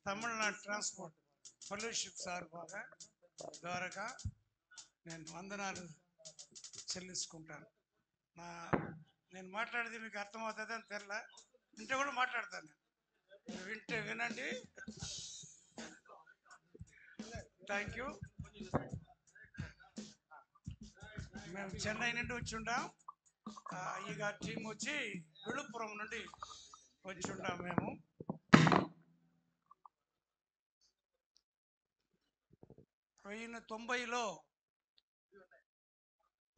తమిళనాడు ట్రాన్స్పోర్ట్ ఫెలోషిప్ సార్బాగా ద్వారాగా నేను వందనాలు చెల్లించుకుంటాను. నేను మాట్లాడేది మీకు అర్థమవుతుంది అని తెల్ల వింటే కూడా మాట్లాడతాను. నేను వింటే వినండి. Thank you. మేము చెన్నై నుండి వచ్చి ఉండాం. ఈ గారి టీం వచ్చి విழுப்புరం నుండి వచ్చి ఉండాం. మేము 1990లో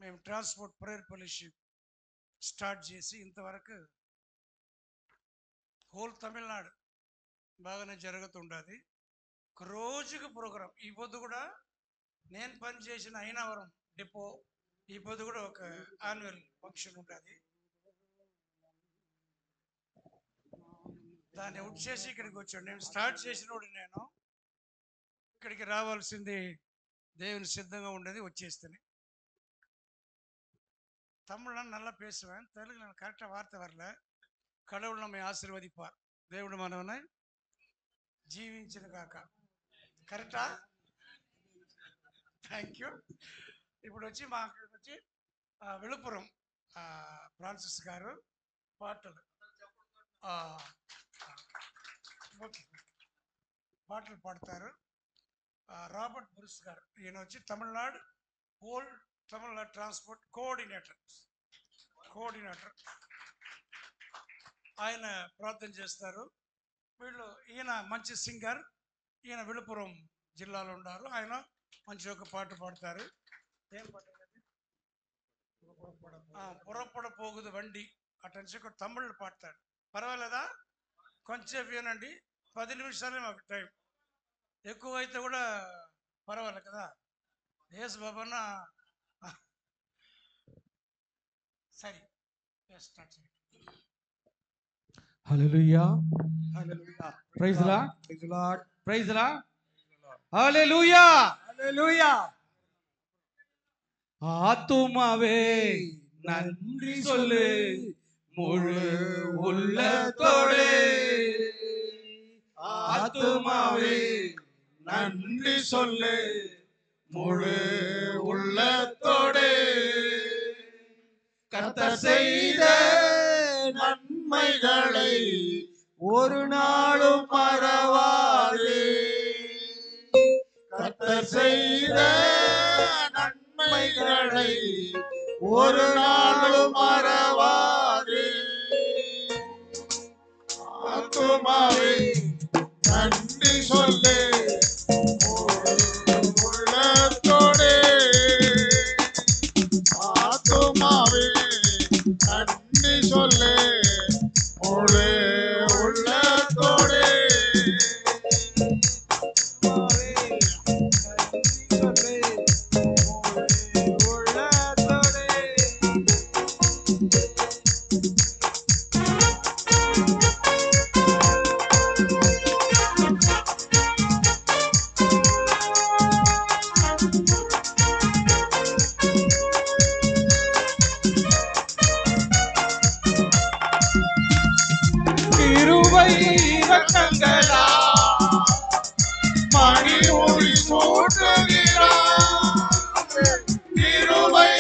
మేము ట్రాన్స్పోర్ట్ ప్రేయర్ ఫెలోషిప్ స్టార్ట్ చేసి ఇంతవరకు హోల్ తమిళనాడు బాగానే జరుగుతుంటుంది. ఒక రోజుకి ప్రోగ్రాం. ఈ పొద్దు కూడా నేను పనిచేసిన అయినవరం డిపో ఈ పొద్దు కూడా ఒక యాన్యువల్ ఫంక్షన్ ఉంటుంది. దాన్ని వచ్చేసి ఇక్కడికి వచ్చాడు. నేను స్టార్ట్ చేసినోడు నేను ఇక్కడికి రావాల్సింది దేవుని సిద్ధంగా ఉండేది, వచ్చేస్తాను. தமிழ்ல நல்லா பேசுவேன், தெலுங்குல எனக்கு கரெக்டாக வார்த்தை வரல. கடவுள் நம்மை ஆசீர்வதிப்பார். దేవుడు మనల్ని జీవించిన కాక. కరెక్టా? Thank you. ఇప్పుడు వచ్చి మాకు వచ్చి విழுப்புరం ఫ్రాన్సిస్ గారు పాటలు ఓకే పాటలు పాడతారు. రాబర్ట్ బ్రూస్ గారు, ఈయన వచ్చి Tamil Nadu whole Tamil Nadu transport coordinator. ఆయన ప్రార్థన చేస్తారు. ఈయన మంచి సింగర్. ఈయన విழுப்புరం జిల్లాలో ఉన్నారు. ఆయన మంచి ఒక పాట పాడతారు. ఏం పాట? పురపడ పోగుదు వండి అటెన్షన్ కూడా తమిళ్లో పాడతాడు. పర్వాలేదా? కొంచెం వినండి. 10 నిమిషాలే మాకు టైం. ఎక్కువైతే కూడా పర్వాలేదు కదా. యేసు బాబన్న సరే స్టార్ట్ చేయండి. Hallelujah praise Lord praise Lord hallelujah hallelujah ஆத்துமாவே நன்றி சொல்லு முழு உள்ளத்தோடே ஆத்துமாவே நன்றி சொல்லு முழு உள்ளத்தோடே கர்த்தர் செய்த நன்மைகளை ஒரு நாளும் மறவாதே கர்த்தர் செய்த நன்மைகளை ஒரு நாளும் மறவாதே ஆத்துமாவே நன்றி சொல்லு உள்ளத்தோடே ஆத்துமாவே நன்றி சொல்லு முழு உள்ளத்தோடே கிருபை இரக்கங்களா மணி ஒளி சூட்டுகிறார் கிருபை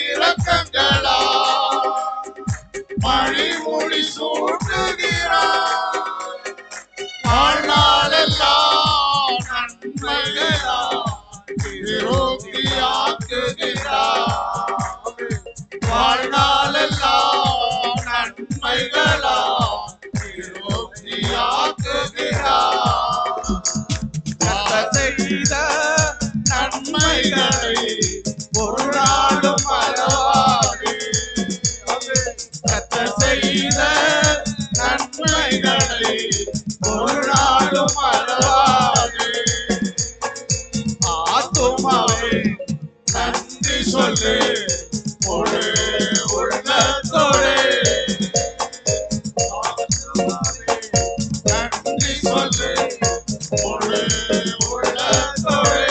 இரக்கங்களா மணி ஒளி சூட்டுகிறார் வாழ்நாளெல்லாம் நன்மைகளா திருப்தியாக்குகிறார் வாழ்நாளெல்லாம் நன்மைகளா செய்த நன்மைகளை ஒரு நாளும் மறவாதே கர்த்தர் செய்த நன்மைகளை ஒரு நாளும் மறவாதே ஆத்துமாவே நன்றி சொல்லு ஒரு உள்ளத்தோடே நன்றி சொல்லு ஒரு உள்ளத்தோடே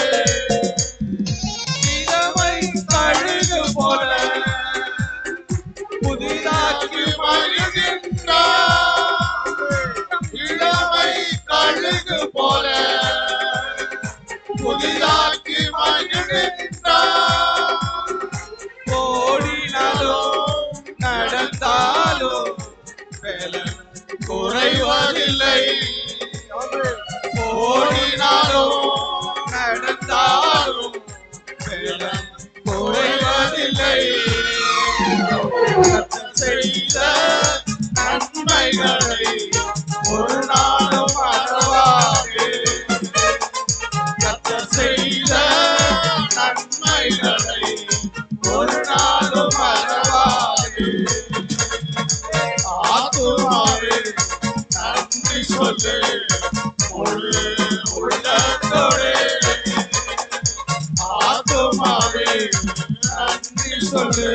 இளமை கழுகு போல புதிதாக்கி மகிழ்கின்றார் இளமை கழுகு போல புதிதாக்கி மகிழ்கின்றார் ஓடினாலும் நடந்தாலும் பலன் குறைவதில்லை ஓடினாலும் நடந்தாலும் பலன் குறைவதில்லை செய்த நன்மைகளை ஒரு நாளும் மறவாதே கர்த்தர் செய்த நன்மைகளை ஒரு நாளும் மறவாதே ஆத்துமாவே நன்றி சொல்லு முழு உள்ளத்தோடே ஆத்துமாவே நன்றி சொல்லு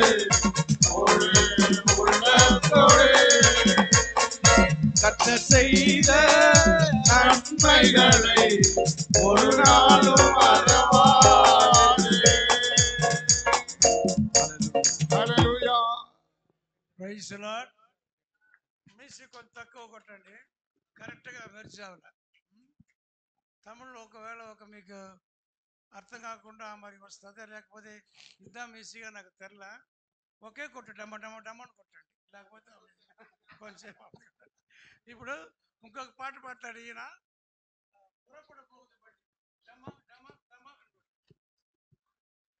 முழு உள்ளத்தோடே கர்த்தர் செய்த நன்மைகளை ஒரு நாளும் மறவாதே hallelujah praise the Lord music కొంచెం తక్కువ కొట్టండి కరెక్ట్గా మెరిచావుల తమిళ్లో ఒకవేళ మీకు అర్థం కాకుండా మరి వస్తుందా లేకపోతే ఇద్దాం ఈజీగా నాకు తెరల ఒకే కొట్టు డమ్మ డమ్మ డమ్మని కొట్టండి లేకపోతే కొంచెం ఇప్పుడు ఇంకొక పాట పాడతాడు ఈయన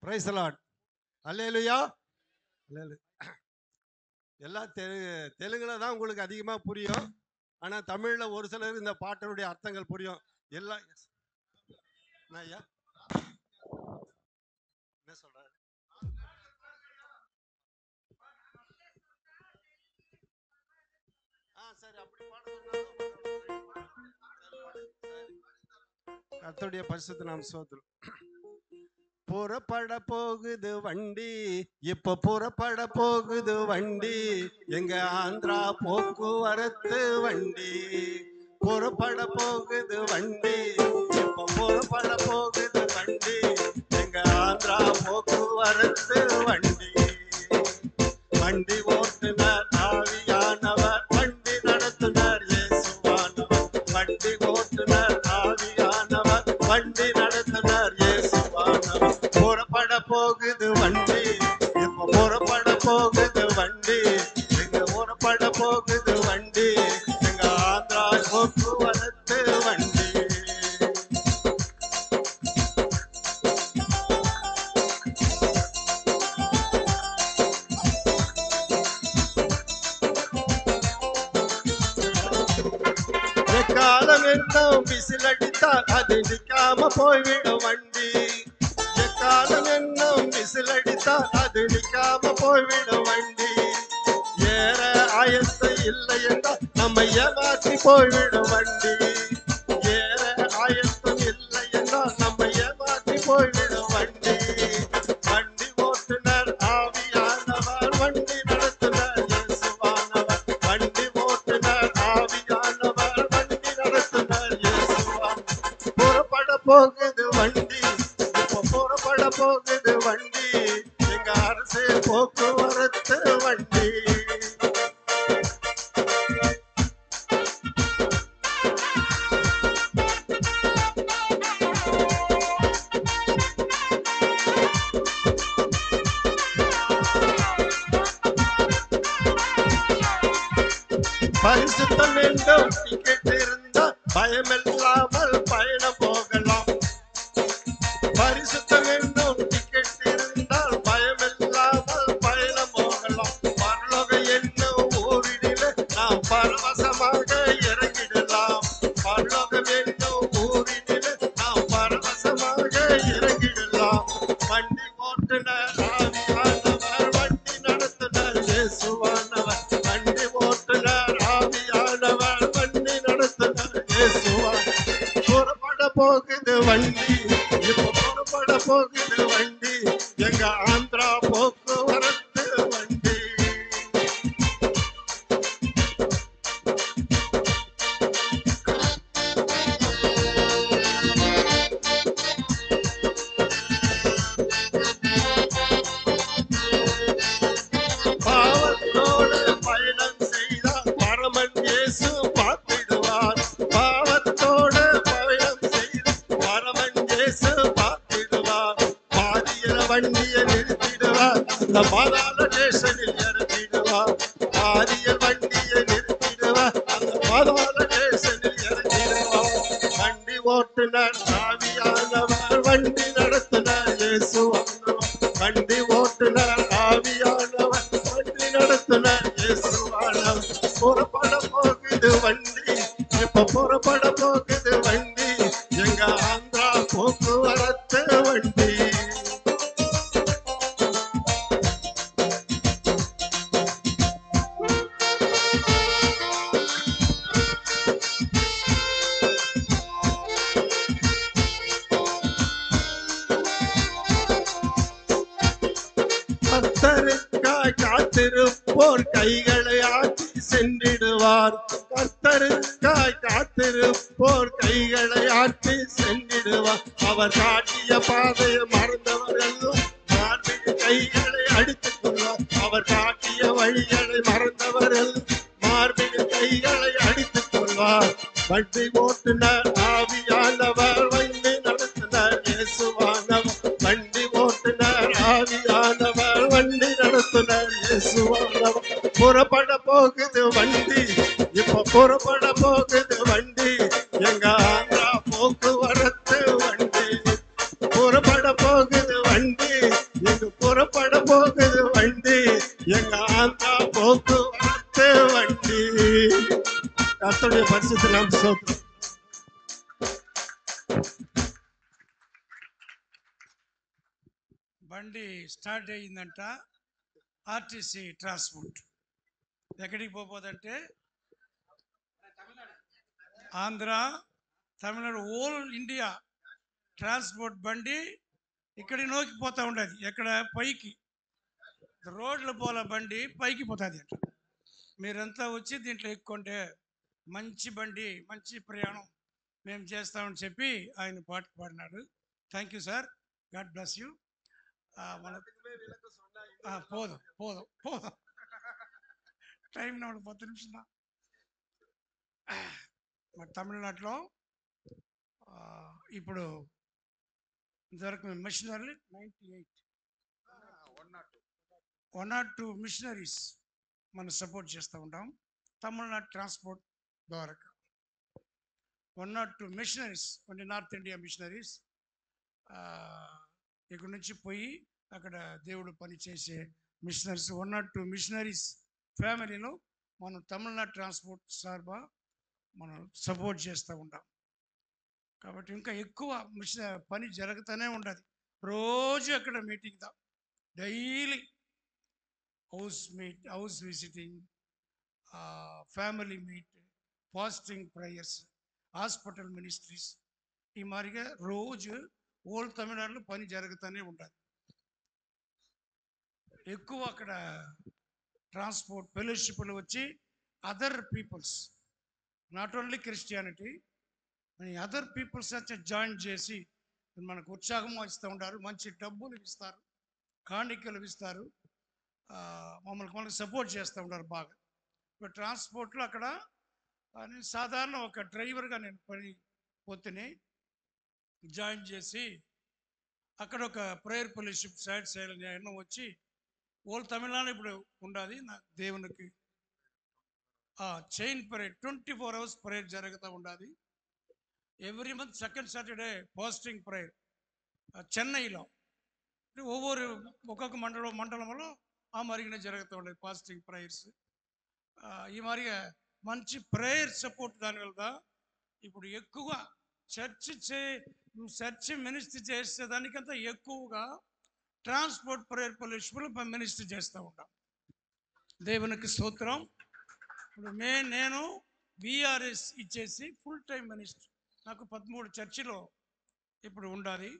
பிரைஸ் தி லார்ட் அல்லேலூயா எல்லாம் தெலுங்குல தான் உங்களுக்கு அதிகமாக புரியும். ஆனால் தமிழில் ஒரு சிலருக்கு இந்த பாட்டினுடைய அர்த்தங்கள் புரியும். எல்லாம் ஐயா என்ன சொல்றாரு? சரி அப்படி கர்த்தருடைய பரிசுத்த நாம ஸ்தோத்திரம். புறப்பட போகுது வண்டி, இப்ப புறப்பட போகுது வண்டி, எங்க ஆந்திரா போக்குவரத்து வண்டி. புறப்பட போகுது வண்டி, இப்ப புறப்பட போகுது வண்டி, எங்க ஆந்திரா போக்குவரத்து வண்டி. வண்டி ஓட்டுனர் ஆவியானவர், வண்டி நடத்துனர் இயேசுவானவர். வண்டி ஓட்டுனர் ஆவியானவர், வண்டி நடத்துனர் இயேசுவானவர். புறப்பட போகுது வண்டி, இப்ப புறப்பட போகுது வண்டி, எங்க புறப்பட போகுது வண்டி, எங்க ஆந்திரா போக்குவரத்து வண்டி. எக்காலம் என்னும் விசில் அடித்தால் அது நிற்காம போய்விடும் வண்டி. எக்காலம் என்னும் விசில் அடித்தால் அது நிற்காம போய்விடும் வண்டி. ஏற ஆயத்தம் இல்லை என்றால் நம்ம ஏமாற்றி போய்விடும் வண்டி. ஏற ஆயத்தம் இல்லை என்றால் நம்ம ஏமாற்றி போய்விடும் வண்டி. வண்டி ஓட்டுனர் ஆவியானவர், வண்டி நடத்துனர் இயேசுவானவர். வண்டி ஓட்டுனர் ஆவியானவர், வண்டி நடத்துனர் இயேசுவானவர். புறப்பட போகுது வண்டி, இப்ப புறப்பட போகுது வண்டி, எங்க அரசு போக்குவரத்து வண்டி. பரிசுத்தம் வேண்டும் டிக்கெட் இருந்தால் பயமில்லாமல் பயணம் போகலாம். பரிசுத்தம் வேண்டும் டிக்கெட் இருந்தால் பயமில்லாமல் பயணம் போகலாம். பரலோக என்னும் ஊரினிலே நாம் பரவசமாக இறங்கிடலாம். பரலோகம் என்னும் ஊரினிலே நாம் பரவசமாக இறங்கிடலாம். வண்டி ஓட்டுனர் ஆவியானவர், வண்டி நடத்துனர் இயேசுவானவர். வண்டி ஓட்டுனர் ஆவியானவர், வண்டி நடத்துனர் இயேசுவானவர். புறப்பட போகுது வண்டி, இப்ப புறப்பட போகுது வண்டி, எங்க ஆந்திரா போக்குவரத்து வண்டி. பாவத்தோடு பயணம் செய்தால் பரமன் இயேசு பார்த்திடுவார். பாவத்தோடு பயணம் செய்தால் பரமன் இயேசு பார்த்திடுவார். பாதியில வண்டியை நிறுத்திடுவார், அந்த பாதாள ஸ்டேஷனில் இறக்கிடுவார். பாதியில் வண்டியை நிறுத்திடுவார், அந்த பாதாள ஸ்டேஷனில் இறக்கிடுவார். வண்டி ஓட்டுனர் ஆவியானவர், வண்டி நடத்துனர் இயேசுவானவர். வண்டி ஓட்டுனர் ஆவியானவர், வண்டி நடத்துனர் இயேசுவானவர். புறப்பட போகுது வண்டி, இப்ப புறப்பட போகுது வண்டி, எங்க ஆந்திரா போக்குவரத்து வண்டி. கர்த்தருக்காய் காத்திருப்போர் கைகளை ஆட்டி சென்றிடுவார். கர்த்தருக்காய் காத்திருப்போர் கைகளை ஆட்டி சென்றிடுவார். அவர் காட்டிய பாதையை மறந்தவர்கள் மார்பின் கைகளை அடித்துக் கொள்வார். அவர் காட்டிய வழிகளை மறந்தவர்கள் மார்பின் கைகளை அடித்துக் கொள்வார். வண்டி ஓட்டுனர் ஆவியானவர், வண்டி நடத்துனர் இயேசுவானவர். வண்டி ஓட்டுனர் ஆவியானவர், வண்டி நடத்துனர் இயேசுவானவர். புறப்பட போகுது வண்டி, இப்ப புறப்பட போகுது வண்டி, எங்க ஆந்திரா போக்குவரத்து வண்டி. புறப்பட போகுது வண்டி, எங்க புறப்பட போகுது வண்டி, எங்க ஆந்திரா போக்குவரத்து வண்டி. கர்த்தருடைய பரிசுத்த நாமம் ஸ்தோத்திரம். బండి స్టార్ట్ అయ్యిందంట. ఆర్టీసీ ట్రాన్స్పోర్ట్ ఎక్కడికి పోతుందంటే Andhra, Tamil Nadu, all India transport బండి ఇక్కడికి నోకిపోతూ ఉండేది. ఎక్కడ పైకి రోడ్లు పోల బండి పైకి పోతుంది అంట. మీరంతా వచ్చి దీంట్లో ఎక్కుంటే మంచి బండి, మంచి ప్రయాణం మేము చేస్తామని చెప్పి ఆయన పాట పాడినాడు. Thank you sir, God bless you. మన పోదాం పోదాం పోదాం, టైం నాడు 10 నిమిషం. మన తమిళనాడులో ఇప్పుడు ఇంతవరకు మేము మిషనరీ 98 102 మిషనరీస్ మనం సపోర్ట్ చేస్తూ ఉంటాం తమిళనాడు ట్రాన్స్పోర్ట్ ద్వారా. 102 మిషనరీస్, కొన్ని నార్త్ ఇండియా మిషనరీస్ ఇక్కడ నుంచి పోయి అక్కడ దేవుడు పని చేసే మిషనరీస్ 102 మిషనరీస్ ఫ్యామిలీలో మనం తమిళనాడు ట్రాన్స్పోర్ట్ సార్బా మనం సపోర్ట్ చేస్తూ ఉంటాం. కాబట్టి ఇంకా ఎక్కువ పని జరుగుతూనే ఉంటుంది. రోజు అక్కడ meeting daily house visiting, family meet, fasting prayers, hospital ministries, ఈ మాదిరిగా రోజు ఓల్డ్ తమిళనాడులో పని జరుగుతూనే ఉంటుంది. ఎక్కువ అక్కడ ట్రాన్స్పోర్ట్ ఫెలోషిప్లు వచ్చి other peoples, not only Christianity, other peoples వచ్చి జాయిన్ చేసి మనకు ఉత్సాహం ఇస్తూ ఉంటారు. మంచి డబ్బులు ఇస్తారు, కాணிకలు ఇస్తారు, మమ్మల్ని సపోర్ట్ చేస్తూ ఉంటారు బాగా. ఇప్పుడు ట్రాన్స్పోర్ట్లో అక్కడ నేను సాధారణ ఒక డ్రైవర్గా నేను పని పొద్దునే జాయిన్ చేసి అక్కడ ఒక ప్రేయర్ ఫెలోషిప్ సైడ్ ఎన్నో వచ్చి ఓల్డ్ తమిళనాడు ఇప్పుడు ఉండాలి. నా దేవునికి చైన్ ప్రేయర్ 24 hours ప్రేయర్ జరుగుతూ ఉండాలి. Every month second Saturday fasting prayer చెన్నైలో ఒక్కొక్క మండలంలో ఆ మరిగిన జరుగుతూ ఉండేది ఫాస్టింగ్ ప్రేయర్స్. ఈ మాదిరిగా మంచి ప్రేయర్ సపోర్ట్ దానివల్ల ఇప్పుడు ఎక్కువ చర్చి మినిస్ట్రీ చేసే దానికంతా ఎక్కువగా ట్రాన్స్పోర్ట్ ప్రేయర్ ఫెలోషిప్లో మినిస్ట్రీ చేస్తూ ఉంటాం. దేవునికి స్తోత్రం. ఇప్పుడు నేను విఆర్ఎస్ ఇచ్చేసి ఫుల్ టైం మినిస్ట్రీ, నాకు 13 చర్చిలో ఇప్పుడు ఉండాలి.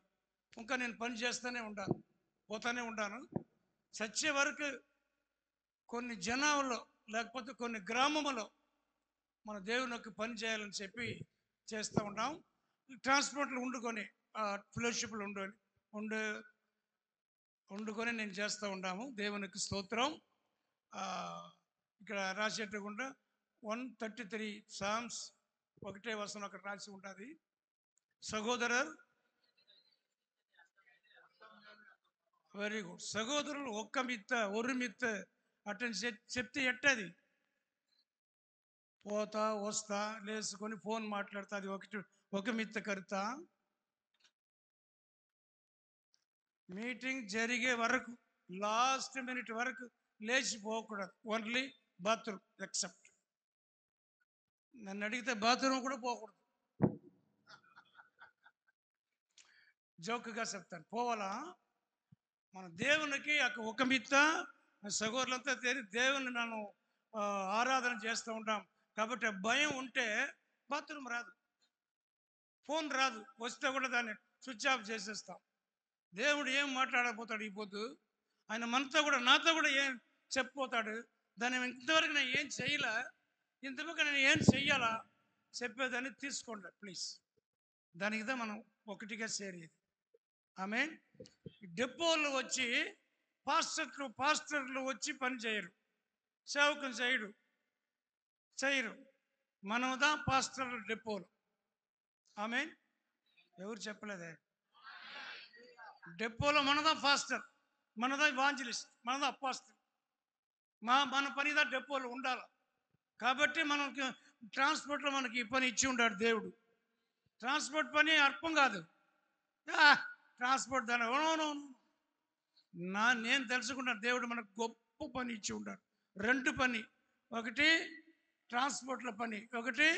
ఇంకా నేను పని చేస్తూనే ఉంటాను, పోతూనే ఉంటాను. చచ్చే వరకు కొన్ని జనాల్లో లేకపోతే కొన్ని గ్రామంలో మన దేవునికి పని చేయాలని చెప్పి చేస్తూ ఉంటాం. ట్రాన్స్పోర్ట్లు వండుకొని ఫెలోషిప్లు వండుకొని నేను చేస్తూ ఉంటాము. దేవునికి స్తోత్రం. ఇక్కడ రాసేటకుండా 133 సామ్స్ 1వ వచనం అక్కడ రాసి ఉంటుంది. సహోదరర్, వెరీ గుడ్. సహోదరులు ఒక్క మిత్త ఒరు మిత్త అటెండ్ చెప్తే ఎట్టది పోతా వస్తా లేసుకొని ఫోన్ మాట్లాడుతా, అది ఒక మిత్త కరుతా. మీటింగ్ జరిగే వరకు లాస్ట్ మినిట్ వరకు లేచిపోకూడదు. Only bathroom except. నన్ను అడిగితే బాత్రూమ్ కూడా పోకూడదు. జోక్గా చెప్తాను, పోవాలా. మన దేవునికి ఒక మిత్త సహోదరులంతా దేవుని మనం ఆరాధన చేస్తూ ఉంటాం. కాబట్టి భయం ఉంటే బాత్రూమ్ రాదు, ఫోన్ రాదు, వస్తే కూడా దాన్ని స్విచ్ ఆఫ్ చేసేస్తాం. దేవుడు ఏం మాట్లాడకపోతాడు ఈ పొద్దు, ఆయన మనతో కూడా నాతో కూడా ఏం చెప్పిపోతాడు. దాన్ని ఇంతవరకు నేను ఏం చెయ్యలే, ఇంతవరకు నేను ఏం చెయ్యాలా చెప్పేదాన్ని తీసుకోండి ప్లీజ్. దానికిదా మనం ఒకటిగా చేరేది. ఆమె డెపోలు వచ్చి పాస్టర్లు వచ్చి పని చేయరు, సేవకులు చేయరు. మనదా పాస్టర్లు డెపోలు. ఆమె ఎవరు చెప్పలేదే. డెపోలో మనదా పాస్టర్, మనదా ఇవాంజలిస్ట్, మనదా అపాస్టర్. మన పనిదా డెపోలో ఉండాలి. కాబట్టి మనకి ట్రాన్స్పోర్ట్లో మనకి ఈ పని ఇచ్చి ఉంటాడు దేవుడు. ట్రాన్స్పోర్ట్ పని అర్థం కాదు, ట్రాన్స్పోర్ట్ దాని నేను తెలుసుకున్న దేవుడు మనకు గొప్ప పని ఇచ్చి ఉంటాడు. 2 పని, ఒకటి ట్రాన్స్పోర్ట్ల పని, ఒకటి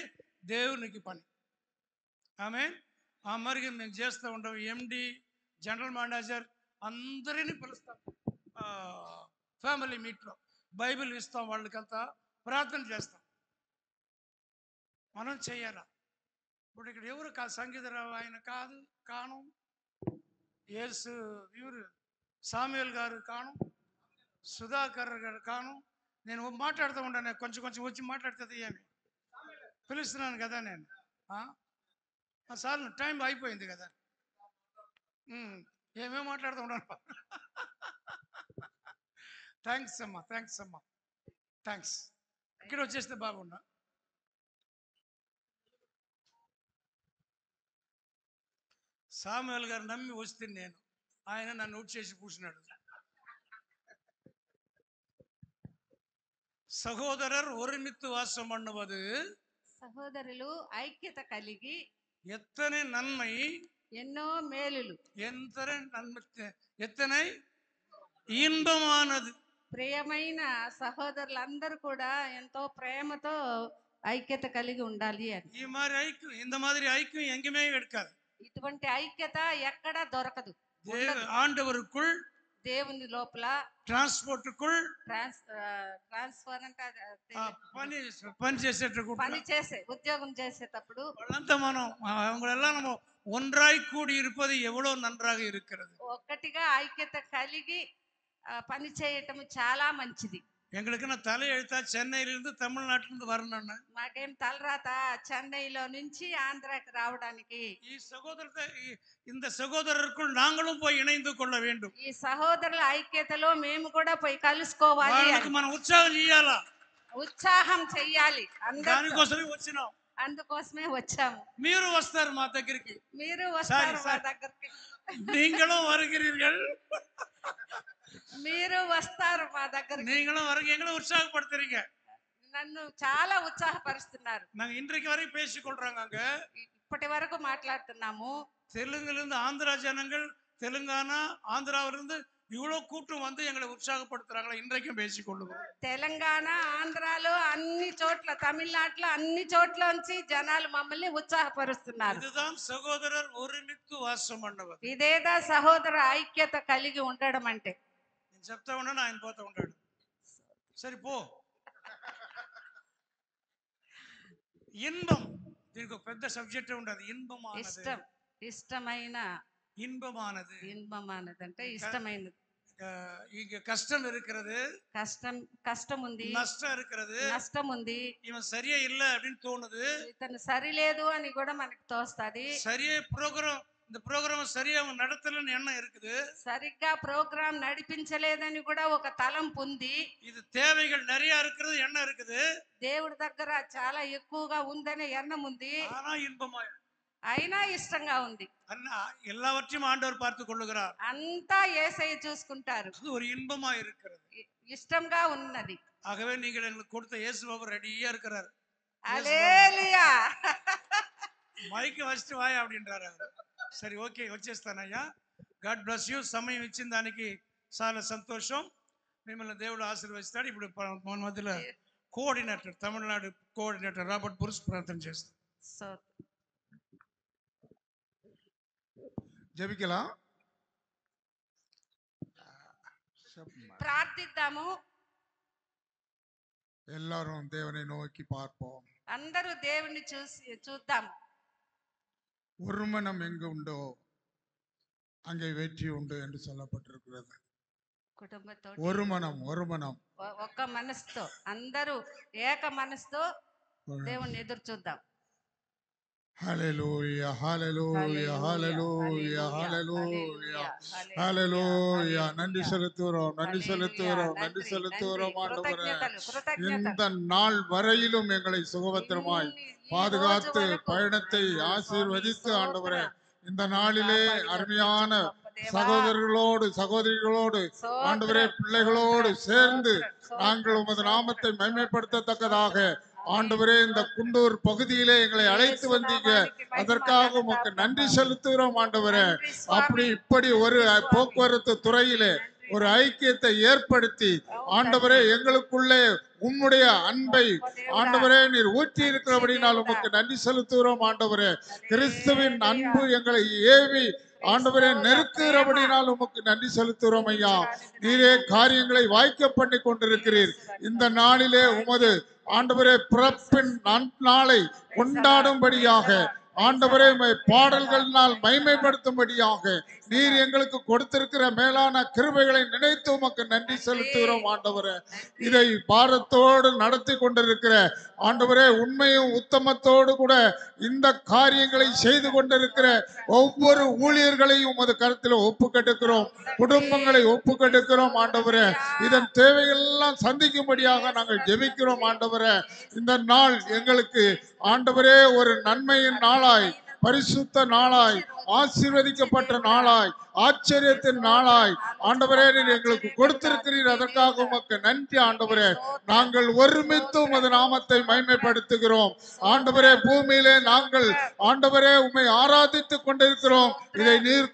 దేవునికి పని. ఆమె మరిగి మేము చేస్తూ ఉంటాం. ఎండి, జనరల్ మేనేజర్ అందరినీ పిలుస్తాం. ఫ్యామిలీ మీట్లో బైబిల్ ఇస్తాం, వాళ్ళకంతా ప్రార్థన చేస్తాం. మనం చెయ్యాలా. ఇప్పుడు ఇక్కడ ఎవరు సంగీతరావు ఆయన కాను, యేసు ఇವರು సామ్యుల్ గారు కాను, సుధాకర్ గారు కాను. నేను మాట్లాడుతూ ఉంటాను, కొంచెం కొంచెం వచ్చి మాట్లాడుతుంది. ఏమి పిలుస్తున్నాను కదా నేను. సార్ టైం అయిపోయింది కదా. ఏమేమి మాట్లాడుతూ ఉంటాను. థ్యాంక్స్ అమ్మా, థ్యాంక్స్ అమ్మా, థ్యాంక్స్. ఇక్కడ వచ్చేస్తే బాగున్నా. సామ్యుల్ గారు నమ్మి వస్తే నేను, ఆయన నన్ను ఊట్ చేసి కూర్చున్నాడు. సహోదరర్ ఒరిమిత్తు వాసం பண்ணுவது, సహోదరులు ఐక్యత కలిగి ఎత్తனை నన్మై ఎన్నో మేలులు, ఎత్తனை ఇன்பమానది. ప్రియమైన సహోదరులందరూ కూడా ఎంతో ప్రేమతో ఐక్యత కలిగి ఉండాలి అని. ఈ மாதிரி ஐக்கியம், இந்த மாதிரி ஐக்கியம் எங்கேயுமே எடுக்காது. ఇటువంటి ఐక్యత ఎక్కడ దొరకదు. ఆండవరుకుள், దేవుని లోపల, ట్రాన్స్పోర్టుకుள், ట్రాన్స్ఫర్ అంటే పని చేసే ఉద్యోగం చేసేటప్పుడు వాళ్ళంతా మనం அவங்களெல்லாம் நம்ம ஒன்றாய் கூடி இருப்பது எவ்வளவு நன்றாக இருக்கிறது. ఒక్కటిగా ఐక్యత కలిగి పని చేయటం చాలా మంచిది. எங்களுக்கு நான் தலை எழுத்தா சென்னையிலிருந்து தமிழ்நாட்டிலிருந்து வரணும்னு, మాకేం తలరాత చెన్నైలో నుంచి ఆంధ్రాకి రావడానికి. இந்த సహోదరుకుள் నాங்களும் పోయి ఇணைந்து కొள்ள வேண்டும். ఈ సహోదరుల ఐక్యతలో మేము కూడా పోయి కలుసుకోవాలి. మనం ఉత్సాహం చేయాలా, ఉత్సాహం చెయ్యాలి. దానికోసమే వచ్చినాం, అందుకోసమే వచ్చాము. మీరు వస్తారు మా దగ్గరికి, మీరు వస్తారు మా దగ్గరికి, நீங்களும் வருகிறீர்கள், మీరు వస్తారు మా దగ్గరికి, நீங்களும் வருங்க, எங்களை உற்சாகப்படுத்துறீங்க, నన్ను చాలా ఉత్సాహపరుస్తున్నారు. நாங்க இன்றைக்கு வரைக்கும் பேசிக்கொள்றாங்க. அங்க ఇప్పటి వరకు మాట్లాడుతున్నాము. தெலுங்குலேருந்து ஆந்திரா ஜனங்கள், தெலுங்கானா ஆந்திராவிலிருந்து இவ்வளவு கூட்டம் வந்து எங்களை உற்சாகப்படுத்துறாங்களா, இன்றைக்கும் பேசிக்கொள்ளுவோம். తెలంగాణ, ఆంధ్రాలో అన్ని చోట్ల, తమిళనాడులో అన్ని చోట్ల నుంచి జనాలు మమ్మల్ని ఉత్సాహపరుస్తున్నారు. இதுதான் சகோதரர் ஒருமித்து வாசம் பண்ணுவது. ఇదేదా సహోదర ఐక్యత కలిగి ఉండడం అంటే. నేను చెప్తా ఉన్నాను, ఆయన పోతా ఉంటాడు. సరే పో. ఇన్బం, దీనికి ఒక పెద్ద సబ్జెక్ట్ ఉండదు. ఇన్బమానది, ఇష్టం, ఇష్టమైన, இன்பமானது. இன்பமானது అంటే ఇష్టమైనది. இங்க கஷ்டம் இருக்கிறது, కష్టం ఉంది, నష్టం இருக்கிறது, నష్టం ఉంది. இவன் சரியா இல்ல அப்படின்னு தோணுது, ఇతను సరిలేదు అని కూడా మనకు తోస్తది. சரியா இந்த ప్రోగ్రామ్ சரியா அவன் நடத்தலன்னு எண்ணம் இருக்குது, సరిగ్గా ప్రోగ్రామ్ నడిపించలేదని కూడా ఒక తలంపు ఉంది. இது தேவைகள் நிறைய இருக்கிறது எண்ணம் இருக்குது, దేవుడి దగ్గర చాలా ఎక్కువగా ఉందనే ఎண்ணం ఉంది. ஆனா இன்பமா, అయినా ఇష్టంగా ఉంది. எல்லாவற்றையும் ஆண்டவர் பார்த்து கொள்ளுகிறார். అంతా యేసయ్య చూసుకుంటారు. ஒரு இன்பமா இருக்கிறது, ఇష్టంగా ఉన్నది. ஆகவே நீங்கள் எங்களுக்கு கொடுத்த இயேசு பாபு ரெடியா இருக்கிறார். హల్లెలూయా. మైక్ ఫస్ట్ వాయ్ அப்படின்றாரு. సరే ఓకే, వచ్చేస్తానయ్యా. God bless you. సమయం ఇచ్చిన దానికి చాలా సంతోషం. మిమ్మల్ని దేవుడు ఆశీర్వదిస్తాడు. ఇప్పుడు మన మధ్యలో కోఆర్డినేటర్, తమిళనాడు కోఆర్డినేటర్ రాబర్ట్ పురుష్ ప్రార్థన చేస్తాడు. ஜெபிக்கலாம், ప్రార్థిద్దాము. எல்லாரும் தேவனை நோக்கி பார்ப்போம். అందరూ దేవుని చూద్దాం. ஒரு மனம் எங்கு உண்டோ அங்கே வெற்றி உண்டு என்று சொல்லப்பட்டிருக்கிறது. కుటుంబంతో ஒரு மனம் ఒక్క మనసుతో, అందరూ ఏక మనసుతో దేవుని ఎదురు చూద్దాం. హల్లెలూయా, హల్లెలూయా, హల్లెలూయా, హల్లెలూయా, హల్లెలూయా. நன்றி செலுத்துகிறோம், நன்றி செலுத்துகிறோம், நன்றி செலுத்துகிறோம் ஆண்டவரே. இந்த நாள் வரையிலும் எங்களை சுகபத்திரமாய் பாதுகாத்து பயணத்தை ஆசீர்வதித்து ஆண்டவரே, இந்த நாளிலே அருமையான சகோதரர்களோடு சகோதரிகளோடு ஆண்டவரே பிள்ளைகளோடு சேர்ந்து நாங்கள் உமது நாமத்தை மகிமைப்படுத்தத்தக்கதாக ஆண்டவரே இந்த குண்டூர் பகுதியிலே எங்களை அழைத்து வந்தீங்க, அதற்காக உமக்கு நன்றி செலுத்துகிறோம் ஆண்டவரே. அப்படி இப்படி ஒரு போக்குவரத்து துறையிலே ஒரு ஐக்கியத்தை ஏற்படுத்தி ஆண்டவரே எங்களுக்குள்ளே உம்முடைய அன்பை ஆண்டவரே நீர் ஊற்றி இருக்கிறபடினால் உமக்கு நன்றி செலுத்துகிறோம் ஆண்டவரே. கிறிஸ்துவின் அன்பு எங்களை ஏவி ஆண்டவரே நெருக்குகிறபடினால் உமக்கு நன்றி செலுத்துகிறோம் ஐயா. நீரே காரியங்களை வாய்க்க பண்ணி கொண்டிருக்கிறீர். இந்த நாளிலே உமது ஆண்டவரே பிறப்பின் நாளை கொண்டாடும்படியாக ஆண்டவரே பாடல்களினால் மகிமைப்படுத்தும்படியாக நீர் எங்களுக்கு கொடுத்திருக்கிற மேலான கிருபைகளை நினைத்து உமக்கு நன்றி செலுத்துகிறோம் ஆண்டவரே. இதை பாரத்தோடு நடத்தி கொண்டிருக்கிற ஆண்டவரே, உண்மையும் உத்தமத்தோடு கூட இந்த காரியங்களை செய்து கொண்டிருக்கிற ஒவ்வொரு ஊழியர்களையும் உமது கருத்தில் ஒப்பு கெடுக்கிறோம், குடும்பங்களை ஒப்பு கெடுக்கிறோம் ஆண்டவரே. இதன் தேவையெல்லாம் சந்திக்கும்படியாக நாங்கள் ஜெபிக்கிறோம் ஆண்டவரே. இந்த நாள் எங்களுக்கு ஆண்டவரே ஒரு நன்மையின் நாளாய், பரிசுத்த நாளாய், ஆசீர்வதிக்கப்பட்ட நாளாய், ஆச்சரியத்தின் நாளாய் ஆண்டவரே நீர் எங்களுக்கு கொடுத்திருக்கிறீர். அதற்காக உமக்கு நன்றி ஆண்டவரே. நாங்கள் ஒருமித்து உமது நாமத்தை மகிமைப்படுத்துகிறோம் ஆண்டவரே. பூமியிலே நாங்கள் ஆண்டவரே உம்மை ஆராதித்துக் கொண்டிருக்கிறோம். இதை நீர்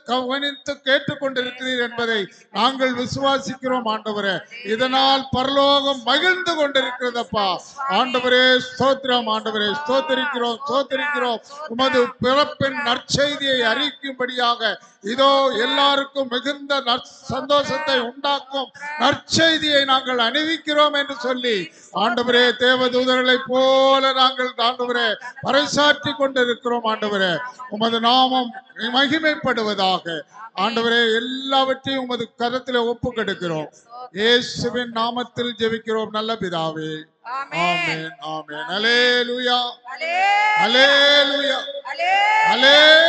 கவனித்து கேட்டுக்கொண்டிருக்கிறீர் என்பதை நாங்கள் விசுவாசிக்கிறோம் ஆண்டவரே. இதனால் பரலோகம் மகிழ்ந்து கொண்டிருக்கிறதப்பா ஆண்டவரே. ஸ்தோத்திரம் ஆண்டவரே, ஸ்தோத்திரிக்கிறோம், ஸ்தோத்திரிக்கிறோம். உமது பிறப்பின் நற்செய்தியை அறிவிக்கும்படியாக இதோ எல்லாருக்கும் மிகுந்த சந்தோஷத்தை உண்டாக்கும் நற்செய்தியை நாங்கள் அணிவிக்கிறோம் என்று சொல்லி ஆண்டவரே, தேவதூதர்களை போல நாங்கள் ஆண்டவரே பறைசாற்றி கொண்டிருக்கிறோம் ஆண்டவரே. உமது நாமம் மகிமைப்படுவதாக ஆண்டவரே. எல்லாவற்றையும் உமது கரத்தில் ஒப்பு கெடுக்கிறோம். இயேசுவின் நாமத்தில் ஜெபிக்கிறோம் நல்ல பிதாவே. ஆமென், ஆமென். அல்லேலூயா, அல்லேலூயா, அல்லேலூயா.